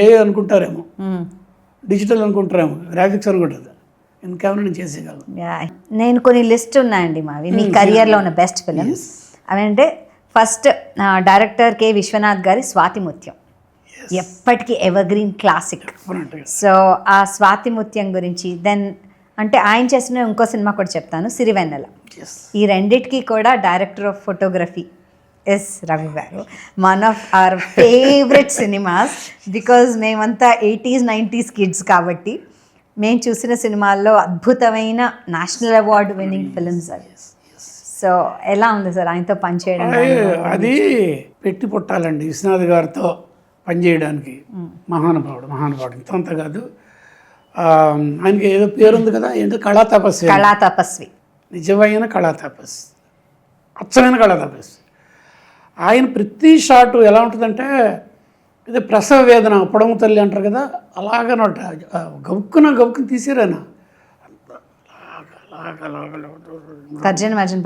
ఏ అనుకుంటారేమో, డిజిటల్ అనుకుంటారేమో, గ్రాఫిక్స్ అనుకుంటారు. ఇన్ కెమెరా నేను చేసేయగలను. నేను కొన్ని లిస్ట్ ఉన్నాయండి మావి మీ కెరియర్లో ఉన్న బెస్ట్ ఫిలిమ్స్. అవంటే ఫస్ట్ డైరెక్టర్ కె విశ్వనాథ్ గారి స్వాతి ముత్యం, ఎప్పటికీ ఎవర్గ్రీన్ క్లాసిక్. సో ఆ స్వాతి ముత్యం గురించి, దెన్ అంటే ఆయన చేసిన ఇంకో సినిమా కూడా చెప్తాను, సిరివెన్నెల. ఈ రెండిటికి కూడా director of photography S Ravi గారు. One of our favourite cinemas, because మేమంతా 80s 90s కిడ్స్ కాబట్టి మేము చూసిన సినిమాల్లో అద్భుతమైన నేషనల్ అవార్డు విన్నింగ్ ఫిల్మ్స్ అవి. సో ఎలా ఉంది సార్ ఆయనతో పనిచేయడం? అది పెట్టి పుట్టాలండి విశ్వనాథ్ గారితో పనిచేయడానికి. మహానుభావుడు ఇంతంత కాదు. ఆయనకి ఏదో పేరుంది కదా, ఏంటో కళాతపస్వి. నిజమైన కళాతపస్వి, అచ్చమైన కళాతపస్వి. ఆయన ప్రతి షాటు ఎలా ఉంటుందంటే, ఇది ప్రసవ వేదన, పొడము తల్లి అంటారు కదా, అలాగనమాట. గబుక్కున తీసారాయన.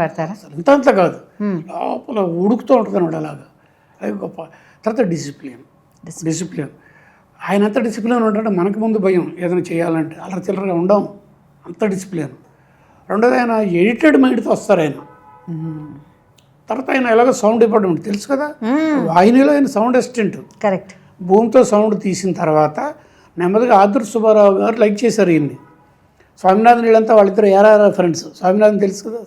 పడతారా? ఇంత కాదు, లోపల ఉడుకుతూ ఉంటుంది అనమాట. అలాగా అది గొప్ప. తర్వాత డిసిప్లిన్. ఆయన అంత డిసిప్లిన్ ఉంటాడు. మనకు ముందు భయం ఏదైనా చేయాలంటే, అలా చిల్లరగా ఉండం, అంత డిసిప్లిన్. రెండోది ఆయన ఎడిటెడ్ మైండ్తో వస్తారు ఆయన. తర్వాత ఆయన ఎలాగో సౌండ్ డిపార్ట్మెంట్ తెలుసు కదా, వాహినిలో ఆయన సౌండ్ అసిస్టెంట్. కరెక్ట్. భూమితో సౌండ్ తీసిన తర్వాత నెమ్మదిగా ఆదుర్తి సుబ్బారావు గారు లైక్ చేశారు ఈయన్ని. స్వామినాథన్ వీళ్ళంతా వాళ్ళిద్దరు ఏరారా ఫ్రెండ్స్. స్వామినాథన్ తెలుసు కదా,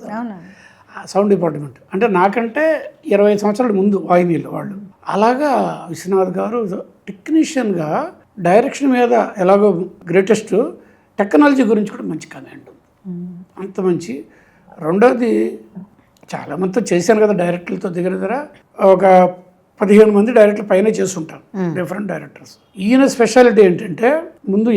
సౌండ్ డిపార్ట్మెంట్. అంటే నాకంటే 25 సంవత్సరాల ముందు వాహినీలో వాళ్ళు. అలాగా విశ్వనాథ్ గారు టెక్నీషియన్గా డైరెక్షన్ మీద ఎలాగో గ్రేటెస్ట్, టెక్నాలజీ గురించి కూడా మంచి కమాండ్ ఉంది, అంత మంచి. రెండోది చాలామందితో చేశాను కదా డైరెక్టర్లతో, దగ్గర ఒక 15 మంది డైరెక్టర్లు పైన చేస్తుంటారు, డిఫరెంట్ డైరెక్టర్స్. ఈయన స్పెషాలిటీ ఏంటంటే, ముందు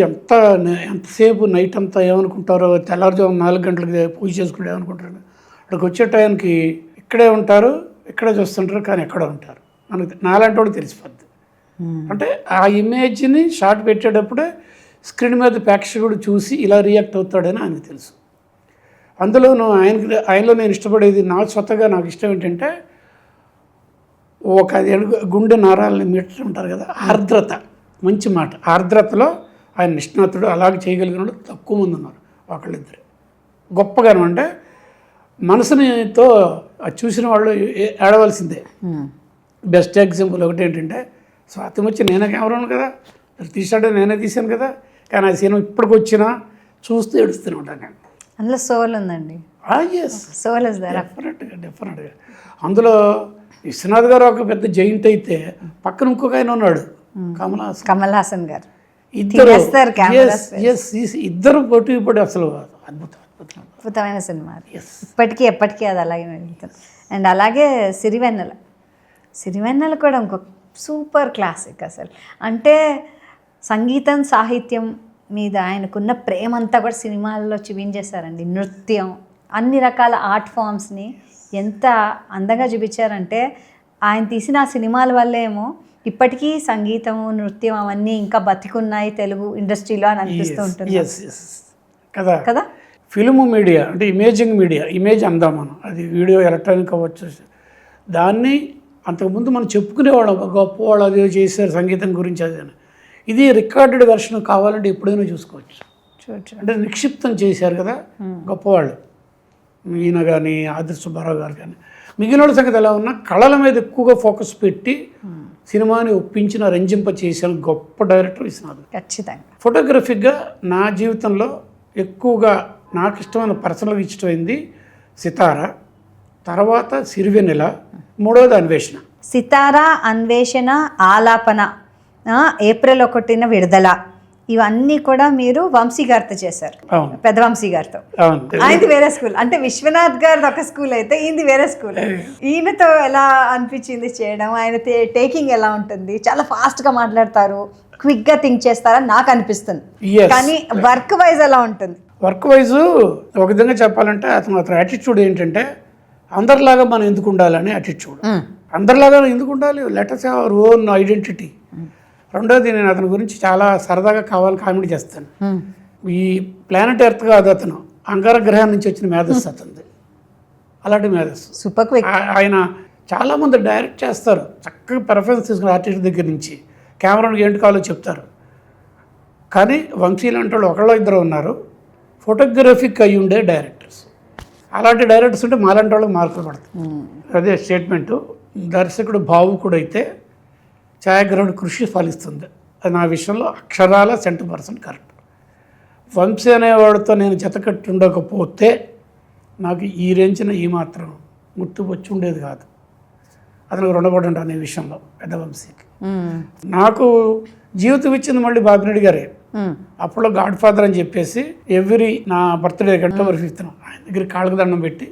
ఎంతసేపు నైట్ అంతా ఏమనుకుంటారో, తెల్లారుజాము 4 గంటలకి పూజ చేసుకుంటే ఏమనుకుంటారు, అక్కడికి వచ్చే టైంకి ఇక్కడే ఉంటారు, ఇక్కడే చూస్తుంటారు, కానీ ఎక్కడ ఉంటారు మనకు నాలాంటి వాడు తెలిసిపోద్ది. అంటే ఆ ఇమేజ్ని షార్ట్ పెట్టేటప్పుడే స్క్రీన్ మీద ప్రేక్షకుడు చూసి ఇలా రియాక్ట్ అవుతాడని ఆయనకు తెలుసు. అందులోనూ ఆయనలో నేను ఇష్టపడేది, నాకు ఇష్టం ఏంటంటే ఒక గుండె నరాలని మీటర్ ఉంటారు కదా, ఆర్ద్రత, మంచి మాట. ఆర్ద్రతలో ఆయన నిష్ణాతుడు. అలాగే చేయగలిగిన వాళ్ళు తక్కువ మంది ఉన్నారు, ఒకళ్ళిద్దరు. గొప్పగా అంటే మనసునితో చూసిన వాళ్ళు ఏడవలసిందే. బెస్ట్ ఎగ్జాంపుల్ ఒకటి ఏంటంటే, స్వాతి వచ్చి నేనే కెమెరాను కదా, తీసాడే నేనే తీశాను కదా, కానీ ఆ సినిమా ఇప్పటికి వచ్చినా చూస్తూ ఏడుస్తూనే ఉంటాను నేను. అందులో సోల్ ఉందండి. Soul is there. డెఫినెట్గా. అందులో విశ్వనాథ్ గారు ఒక పెద్ద జైంట్ అయితే పక్కన ఇంకొక ఆయన ఉన్నాడు, కమల్ హాసన్ గారు. ఇద్దరు పోటీ పడి అసలు అద్భుతమైన సినిమా. ఇప్పటికీ ఎప్పటికీ అది అలాగే వెళ్తుంది. అండ్ అలాగే సిరివెన్నెల కూడా ఇంకొక సూపర్ క్లాసిక్ అసలు. అంటే సంగీతం సాహిత్యం మీద ఆయనకున్న ప్రేమ అంతా కూడా సినిమాల్లో చూపించేశారండి. నృత్యం, అన్ని రకాల ఆర్ట్ ఫామ్స్ని ఎంత అందంగా చూపించారంటే, ఆయన తీసిన ఆ సినిమాల వల్లేమో ఇప్పటికీ సంగీతము, నృత్యం అవన్నీ ఇంకా బతికున్నాయి తెలుగు ఇండస్ట్రీలో అని అనిపిస్తూ ఉంటుంది కదా కదా. ఫిల్మ్ మీడియా అంటే ఇమేజింగ్ మీడియా, ఇమేజ్ అందాం మనం, అది వీడియో ఎలక్ట్రానిక్ అవ్వచ్చు. దాన్ని అంతకుముందు మనం చెప్పుకునేవాళ్ళం, గొప్పవాళ్ళు అది చేశారు సంగీతం గురించి అది అని. ఇది రికార్డెడ్ వెర్షన్ కావాలంటే ఎప్పుడైనా చూసుకోవచ్చు. అంటే నిక్షిప్తం చేశారు కదా గొప్పవాళ్ళు, ఈయన కానీ ఆదిత్య సుబ్బారావు గారు కానీ. మిగిలిన వాళ్ళ సంగతి ఎలా ఉన్నా కళల మీద ఎక్కువగా ఫోకస్ పెట్టి సినిమాని ఒప్పించిన, రంజింప చేసిన గొప్ప డైరెక్టర్ విశ్వనాథ్. ఖచ్చితంగా. ఫోటోగ్రఫిక్గా నా జీవితంలో ఎక్కువగా నాకు ఇష్టమైన, పర్సనల్గా ఇష్టమైంది సితార, తర్వాత సిరివెన్నెల, మూడవది అన్వేషణ. సితార, అన్వేషణ, ఆలాపన ఏప్రిల్ 1న విడుదల, ఇవన్నీ కూడా మీరు వంశీ గారితో చేశారు. పెద్ద వంశీ గారితో. ఆయనది వేరే స్కూల్, అంటే విశ్వనాథ్ గారిది ఒక స్కూల్ అయితే ఈయనది వేరే స్కూల్. ఈయనతో ఎలా అనిపించింది చేయడం? ఆయన టేకింగ్ ఎలా ఉంటుంది? చాలా ఫాస్ట్గా మాట్లాడతారు, క్విక్గా థింక్ చేస్తారని నాకు అనిపిస్తుంది. కానీ వర్క్ వైజ్ ఎలా ఉంటుంది? వర్క్ వైజ్ ఒక విధంగా చెప్పాలంటే అతను యాటిట్యూడ్ ఏంటంటే, అందరిలాగా మనం ఎందుకు ఉండాలని యాటిట్యూడ్. అందరిలాగా ఎందుకు ఉండాలి, లెటర్స్ అవర్ ఓన్ ఐడెంటిటీ. రెండోది, నేను అతని గురించి చాలా సరదాగా కామెడీ చేస్తాను. ఈ ప్లానెట్ ఎర్త్ కాదు అతను, అంగారగ్రహం నుంచి వచ్చిన మేధస్సు అతనిది. అలాంటి మేధస్సు సూపర్. ఆయన చాలామంది డైరెక్ట్ చేస్తారు, చక్కగా పెర్ఫార్మెన్స్ తీసుకున్న ఆర్టిస్ట్ దగ్గర నుంచి కెమెరాకి ఏంటి కావాలో చెప్తారు. కానీ వంశీ లాంటి వాళ్ళు ఒకళ్ళో ఇద్దరు ఉన్నారు ఫోటోగ్రఫిక్ అయి ఉండే డైరెక్టర్స్. అలాంటి డైరెక్టర్స్ ఉంటే మాలాంటి వాళ్ళకి మార్కులు పడతాయి. అదే స్టేట్మెంటు. దర్శకుడు భావుకుడైతే ఛాయాగ్రహుడు కృషి ఫలిస్తుంది. అది నా విషయంలో అక్షరాల 100% కరెక్ట్. వంశీ అనేవాడితో నేను జతకట్టి ఉండకపోతే నాకు ఈ రేంజ్న ఈ మాత్రం గుర్తు వచ్చి ఉండేది కాదు. అతనికి రుణపడి ఉంటాను ఈ విషయంలో పెద్ద వంశీకి. నాకు జీవితం ఇచ్చింది మళ్ళీ బాపిరెడ్డి గారే. అప్పుడు గాడ్ ఫాదర్ అని చెప్పేసి నా బర్త్డే అక్టోబర్ 5th ఆయన దగ్గర కాళ్ళకు దండం పెట్టి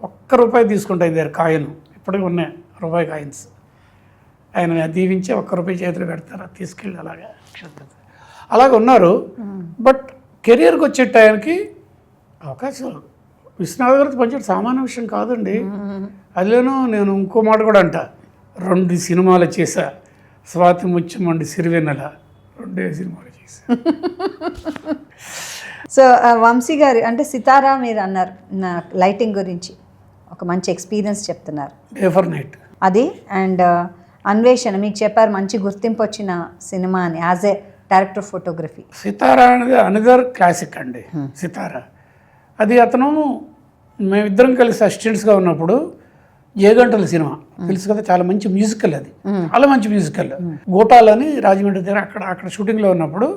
₹1 తీసుకుంటాయి దగ్గర కాయిన్. ఇప్పటికీ ఉన్నాయి రూపాయి కాయిన్స్. ఆయన దీవించి ₹1 చేతులు పెడతారు, తీసుకెళ్ళి అలాగే ఉన్నారు. బట్ కెరియర్కి వచ్చే టైంకి అవకాశాలు విశ్వనాథ్ గారితో పనిచేయడం సామాన్య విషయం కాదండి. అదిలోనూ నేను ఇంకో మాట కూడా అంట, 2 సినిమాలు చేశా, స్వాతి ముత్యం, సిరివెన్నెల, 2 సినిమాలు చేశా. సో వంశీ గారు అంటే సితారా మీరు అన్నారు, నా లైటింగ్ గురించి ఒక మంచి ఎక్స్పీరియన్స్ చెప్తున్నారు. డే ఫర్ నైట్ అది. అండ్ అన్వేషణ మీకు చెప్పారు మంచి గుర్తింపు వచ్చిన సినిమా అని, as a director of photography. Sitara అనేది అనదర్ క్లాసిక్ అండి. సితారా అది అతను మేమిద్దరం కలిసి అసిస్టెంట్స్గా ఉన్నప్పుడు ఏగంటల సినిమా తెలుసు కదా, చాలా మంచి మ్యూజికల్, అది చాలా మంచి మ్యూజికల్. గోటాలని రాజమండ్రి దగ్గర అక్కడ షూటింగ్లో ఉన్నప్పుడు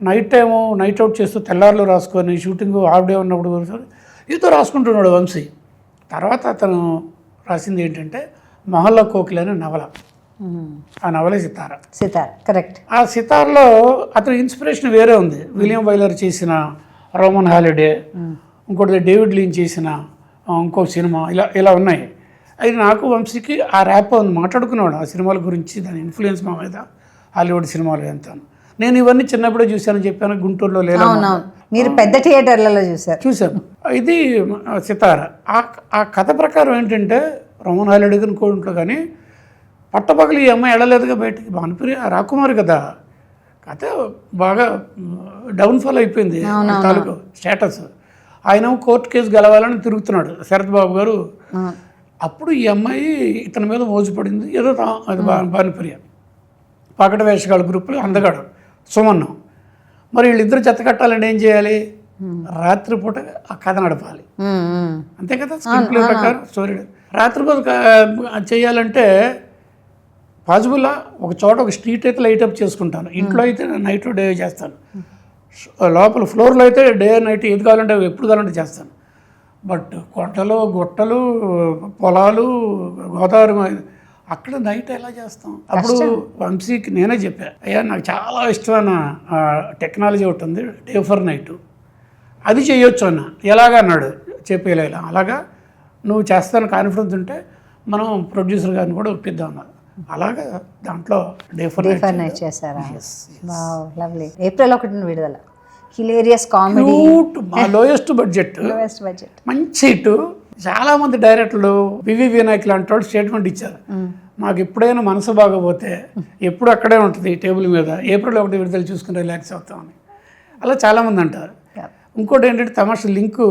నైట్ అవుట్ చేస్తూ తెల్లారులు రాసుకొని షూటింగ్ హాఫ్ డే ఉన్నప్పుడు ఏదో రాసుకుంటున్నాడు వంశీ. తర్వాత అతను రాసింది ఏంటంటే మహల్లా కోకిల అనే నవల. ఆ నవలే సితార. కరెక్ట్. ఆ సితార్లో అతని ఇన్స్పిరేషన్ వేరే ఉంది. విలియం వైలర్ చేసిన రోమన్ హాలిడే, ఇంకోటి డేవిడ్ లీన్ చేసిన ఇంకో సినిమా, ఇలా ఉన్నాయి. అది నాకు వంశీకి ఆ ర్యాప్ ఉంది, మాట్లాడుకునేవాడు ఆ సినిమాల గురించి, దాని ఇన్ఫ్లుయెన్స్ మా మీద హాలీవుడ్ సినిమాలు ఎంతాను. నేను ఇవన్నీ చిన్నప్పుడే చూశానని చెప్పాను, గుంటూరులో లేదా, మీరు పెద్ద థియేటర్లలో చూశాను. ఇది సితార. ఆ కథ ప్రకారం ఏంటంటే రోమన్ హాలిడే ఇంకోంట్లో కానీ పట్టపగలు ఈ అమ్మాయి వెళ్ళలేదుగా బయటికి, భానుప్రియ రాకుమారి కదా, కథ బాగా డౌన్ఫాల్ అయిపోయింది తాలూకు స్టేటస్. ఆయన కోర్టు కేసు గెలవాలని తిరుగుతున్నాడు శరత్ బాబు గారు. అప్పుడు ఈ అమ్మాయి ఇతని మీద మోజుపడింది, ఏదో అది భానుప్రియ పకట వేషగాళ్ళ గ్రూపులు అందగాడు సుమన్నం. మరి వీళ్ళిద్దరు జత కట్టాలంటే ఏం చేయాలి, రాత్రిపూట ఆ కథ నడపాలి, అంతే కదా స్క్రీన్ ప్లే ప్రకారం స్టోరీ. రాత్రిపూట చేయాలంటే పాసిబుల్లా ఒక చోట ఒక స్ట్రీట్ అయితే లైట్ అప్ చేసుకుంటాను, ఇంట్లో అయితే నైట్ డే చేస్తాను, లోపల ఫ్లోర్లో అయితే డే నైట్ ఏది కావాలంటే ఎప్పుడు కావాలంటే చేస్తాను. బట్ కొండలు గుట్టలు పొలాలు గోదావరి అక్కడ నైట్ ఎలా చేస్తాం? అప్పుడు వంశీకి నేనే చెప్పా, అయ్యా నాకు చాలా ఇష్టమైన టెక్నాలజీ ఒకటి ఉంది, డే ఫర్ నైట్, అది చేయొచ్చు అన్న. ఎలాగా అన్నాడు, చెప్పేలా అలాగా నువ్వు చేస్తాను కాన్ఫిడెన్స్ ఉంటే మనం ప్రొడ్యూసర్ గారిని కూడా ఒప్పిద్దాం అన్నారు. అలాగా దాంట్లో డే ఫర్ నైట్ చేశారా? లవ్లీ. ఏప్రిల్ 1 విడుదల. హిలేరియస్ కామెడీ, మా లోయెస్ట్ బడ్జెట్ మంచి హిట్. చాలా మంది డైరెక్టర్లు వివి వినాయక్ లాంటి వాళ్ళు స్టేట్మెంట్ ఇచ్చారు, మాకు ఎప్పుడైనా మనసు బాగపోతే ఎప్పుడు అక్కడే ఉంటుంది టేబుల్ మీద, ఏప్రిల్ 1 విడుదల చూసుకుని రిలాక్స్ అవుతామని. అలా చాలామంది అంటారు. ఇంకోటి ఏంటంటే తమాషా లింకు,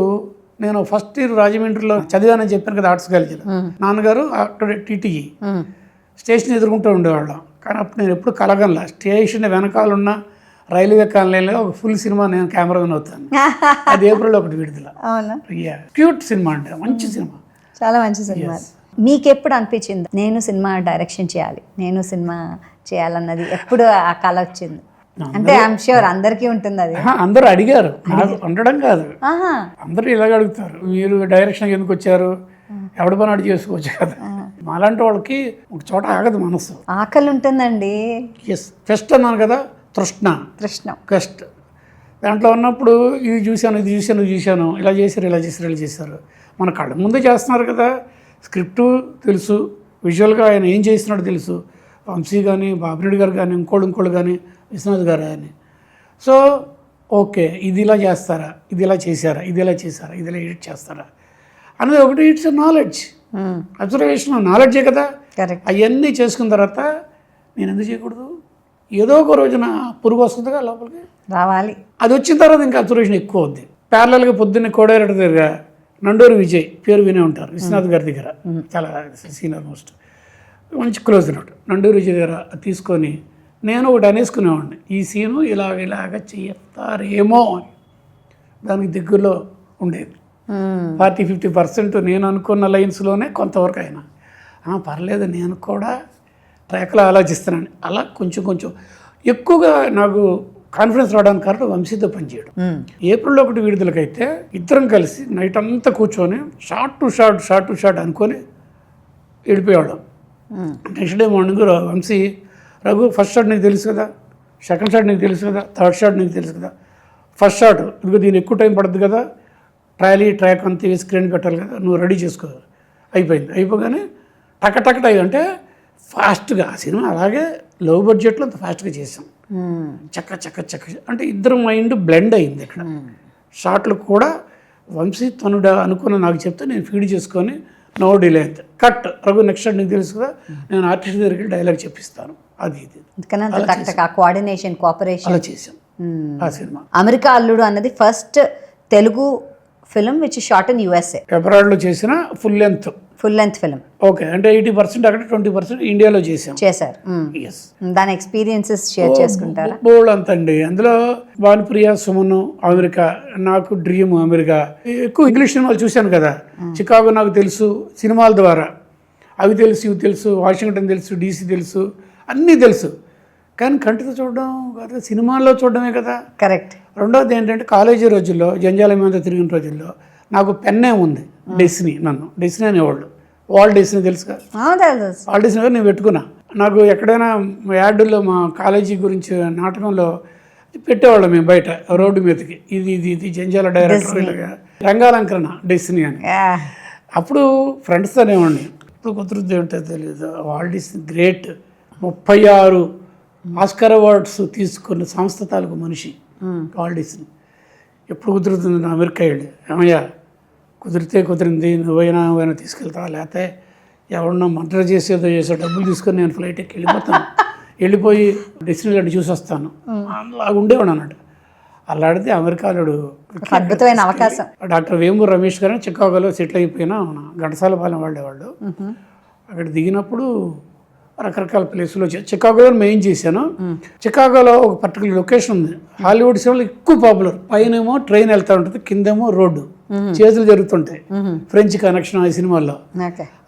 నేను ఫస్ట్ ఇయర్ రాజమండ్రిలో చదివానని చెప్పాను కదా ఆర్ట్స్ కాలేజీలో, నాన్నగారు అక్కడ టీటీఈ స్టేషన్ ఎదుర్కొంటూ ఉండేవాళ్ళం. కానీ అప్పుడు నేను ఎప్పుడు కలగనలా, స్టేషన్ వెనకాలన్న రైల్వే కాలనీలో ఒక ఫుల్ సినిమా నేను కెమెరామెన్ అవుతాను. అది ఏప్రిల్ 1 విడుదల. క్యూట్ సినిమా అంటే మంచి సినిమా, చాలా మంచి సినిమా. మీకు ఎప్పుడు అనిపించింది నేను సినిమా డైరెక్షన్ చేయాలి, నేను సినిమా చేయాలన్నది ఎప్పుడు ఆ కళ వచ్చింది? అంటే ఐఎమ్ ష్యూర్ అందరికీ ఉంటుంది అది. అందరూ అడిగారు, ఉండడం కాదు, అందరూ ఇలాగ అడుగుతారు, మీరు డైరెక్షన్ ఎందుకు వచ్చారు, ఎవడి పని అడిగి చేసుకోవచ్చు కదా. మాలాంటి వాళ్ళకి ఒక చోట ఆగదు మనసు, ఆకలి ఉంటుందండి. ఎస్, ఫెస్ట్ అన్నాను కదా, తృష్ణ కస్ట్. దాంట్లో ఉన్నప్పుడు ఇది చూశాను ఇది చూశాను ఇది చూశాను, ఇలా చేశారు ఇలా చేశారు ఇలా చేశారు, మన కళ్ళ ముందే చేస్తున్నారు కదా. స్క్రిప్టు తెలుసు, విజువల్గా ఆయన ఏం చేస్తున్నాడో తెలుసు, వంశీ కానీ బాబిరెడ్డి గారు కానీ ఇంకోళ్ళు కానీ విశ్వనాథ్ గారు కానీ. సో ఓకే, ఇది ఇలా చేస్తారా, ఇది ఇలా చేశారా, ఇది ఇలా చేశారా, ఇది ఇలా ఎడిట్ చేస్తారా అనేది ఒకటి. ఇట్స్ నాలెడ్జ్, అబ్జర్వేషన్, నాలెడ్జే కదా. అవన్నీ చేసుకున్న తర్వాత నేను ఎందుకు చేయకూడదు, ఏదో ఒక రోజున పురుగు వస్తుందిగా లోపలికి రావాలి, అది వచ్చిన తర్వాత ఇంకా అబ్జర్వేషన్ ఎక్కువ అవుద్ది. ప్యారలల్గా పొద్దున్నే కోడేరటి దగ్గర నండూరి విజయ్ పేరు వినే ఉంటారు, విశ్వనాథ్ గారి దగ్గర చాలా సీనియర్ మోస్ట్, మంచి క్లోజ్ నోట్. నండూరి విజయ్ దగ్గర తీసుకొని నేను ఒకటి అనేసుకునేవాడిని, ఈ సీను ఇలాగ చేస్తారేమో అని. దానికి దగ్గరలో ఉండేది 40-50% నేను అనుకున్న లైన్స్లోనే కొంతవరకు అయినా పర్లేదు, నేను కూడా ట్రాక్లో ఆలోచిస్తున్నాను. అలా కొంచెం ఎక్కువగా నాకు కాన్ఫిడెన్స్ రావడానికి కారణం వంశీతో పనిచేయడం. ఏప్రిల్ 1 విడుదలకైతే ఇద్దరం కలిసి నైట్ అంతా కూర్చొని షార్ట్ టు షార్ట్ అనుకొని వెళ్ళిపోయేవాళ్ళం. Next day morning Vamsi, Raghu first shot నీకు తెలుసు కదా, సెకండ్ షాట్ నీకు తెలుసు కదా, థర్డ్ షాట్ నీకు తెలుసు కదా, ఫస్ట్ షాట్ ఇదిగో దీని ఎక్కువ టైం పడుతుంది కదా, ట్రాక్ అంతా వేసి స్క్రీన్ పెట్టాలి కదా, నువ్వు రెడీ చేసుకో. అయిపోగానే టక్ అంటే ఫాస్ట్గా ఆ సినిమా అలాగే లో బడ్జెట్లో అంత ఫాస్ట్గా చేసాం. చక్క అంటే ఇద్దరు మైండ్ బ్లెండ్ అయింది. ఇక్కడ షార్ట్లు కూడా వంశీ తను అనుకున్న నాకు చెప్తే నేను ఫీడ్ చేసుకొని నో డిలే అంతే, కట్ రఘు నెక్స్ట్ షాట్ నీకు తెలుసు కదా, నేను ఆర్టిస్ట్ దగ్గరికి డైలాగ్ చెప్పిస్తాను, అది ఇది కోఆర్డినేషన్ కోఆపరేషన్ అలా చేసాం ఆ సినిమా. అమెరికా అల్లుడు అన్నది first Telugu film which shot in USA. అబ్రాడ్లో చేసిన ఫుల్ లెంత్ ఫిల్మ్. ఓకే, అంటే 80% అక్కడ 20% ఇండియాలో చేశారు. ఎస్, దాని ఎక్స్పీరియన్సెస్ షేర్ చేసుకుంటారా? బోల్డ్ అంతండి. అందులో భానుప్రియ, సుమను అమెరికా, నాకు డ్రీమ్ అమెరికా. ఎక్కువ ఇంగ్లీష్ సినిమాలు చూశాను కదా, చికాగో నాకు తెలుసు సినిమాల ద్వారా, అవి తెలుసు ఇవి తెలుసు, వాషింగ్టన్ తెలుసు, DC తెలుసు, అన్నీ తెలుసు. కానీ కంటితో చూడడం కాదు, సినిమాల్లో చూడడమే కదా. కరెక్ట్. రెండవది ఏంటంటే కాలేజీ రోజుల్లో జంజాల మీద తిరిగిన రోజుల్లో నాకు పెన్నే ఉంది, డెస్నీ, నన్ను డెస్నీ అనేవాళ్ళు. వాల్ట్ డిస్నీ తెలుసుగా, వాల్ట్ డిస్నీ నేను పెట్టుకున్నా. నాకు ఎక్కడైనా యాడ్లో మా కాలేజీ గురించి నాటకంలో పెట్టేవాళ్ళం మేము బయట రోడ్డు మీదకి, ఇది జంజాల డైరెక్టర్ ఇలాగా రంగాలంకరణ డెస్నీ అని. అప్పుడు ఫ్రెండ్స్ అనేవాడిని, ఇప్పుడు కుదురుద్ది ఉంటే తెలియదు. Walt Disney great, 36 Oscar awards తీసుకున్న సంస్థ తాలూకు మనిషి వాల్ట్ డిస్నీ. ఎప్పుడు కుదురుతుంది అమెరికా వెళ్ళి, ఏమయ్యా కుదిరితే కుదిరింది, నువ్వైనా తీసుకెళ్తావా, లేకపోతే ఎవరన్నా మర్డర్ చేసేదో డబ్బులు తీసుకొని నేను ఫ్లైట్ ఎక్కి వెళ్ళిపోతాను, వెళ్ళిపోయి డిస్నీలాండ్ చూసి వస్తాను అలా ఉండేవాడు అన్నట్టు. అలాడితే అమెరికాలో అద్భుతమైన అవకాశం. డాక్టర్ వేమూరు రమేష్ గారు చికాగోలో సెటిల్ అయిపోయినా ఘంటసాలపాలెం వాళ్ళేవాళ్ళు. అక్కడ దిగినప్పుడు రకరకాల ప్లేసులో చికాగోలో మెయిన్ చేశాను. చికాగోలో ఒక పర్టికులర్ లొకేషన్ ఉంది, హాలీవుడ్ సినిమాలో ఎక్కువ పాపులర్. పైనేమో ట్రైన్ వెళ్తూ ఉంటుంది, కిందేమో రోడ్డు, చేతులు జరుగుతుంటాయి, ఫ్రెంచ్ కనెక్షన్ ఆ సినిమాల్లో.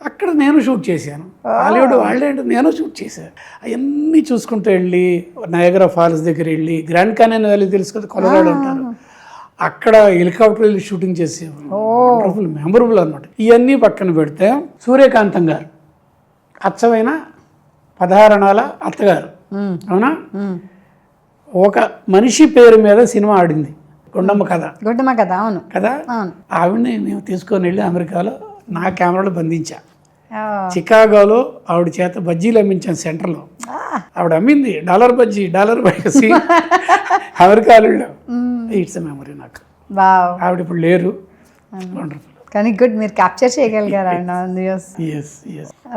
అక్కడ నేను షూట్ చేశాను. హాలీవుడ్ వాళ్ళే నేను షూట్ చేశాను. అవన్నీ చూసుకుంటూ వెళ్ళి నయాగరా ఫాల్స్ దగ్గర వెళ్ళి గ్రాండ్ కానియన్ వ్యాలీ తెలుసు కదా, కొలరాడో అంటారు, అక్కడ హెలికాప్టర్ వెళ్ళి షూటింగ్ చేసేవారు. వండర్ఫుల్, మెమరబుల్ అనమాట. ఇవన్నీ పక్కన పెడితే సూర్యకాంతం గారు అచ్చమైన 16 అణాల అత్తగారు, అవునా, ఒక మనిషి పేరు మీద సినిమా ఆడింది, గుండమ్మ కథ. గుండమ్మ కథ, అవును కదా. ఆవిడని మేము తీసుకొని వెళ్ళి అమెరికాలో నా కెమెరాలో బంధించా. చికాగోలో ఆవిడ చేత బజ్జీలు అమ్మించాను సెంటర్లో. ఆవిడ అమ్మింది డాలర్ బజ్జీ అమెరికాలో. ఇట్స్ మెమరీ నాకు. ఆవిడ ఇప్పుడు లేరు. వండర్ఫుల్. కానీ గుడ్, మీరు క్యాప్చర్ చేయగలిగారు.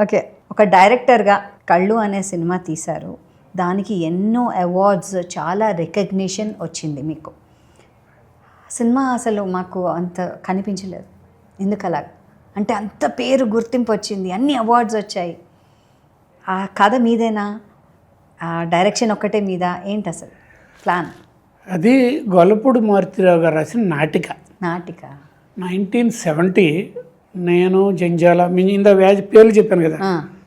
ఓకే, ఒక డైరెక్టర్గా కళ్ళు అనే సినిమా తీశారు, దానికి ఎన్నో అవార్డ్స్, చాలా రికగ్నిషన్ వచ్చింది మీకు. సినిమా అసలు మాకు అంత కనిపించలేదు, ఎందుకలా అంటే అంత పేరు గుర్తింపు వచ్చింది, అన్ని అవార్డ్స్ వచ్చాయి. ఆ కథ మీదేనా, ఆ డైరెక్షన్ ఒక్కటే మీద, ఏంటి అసలు ప్లాన్? అది గొల్లపూడి మారుతిరావు గారు రాసిన నాటిక. 1970 నేను జంజాల ఇంత పేర్లు చెప్పాను కదా,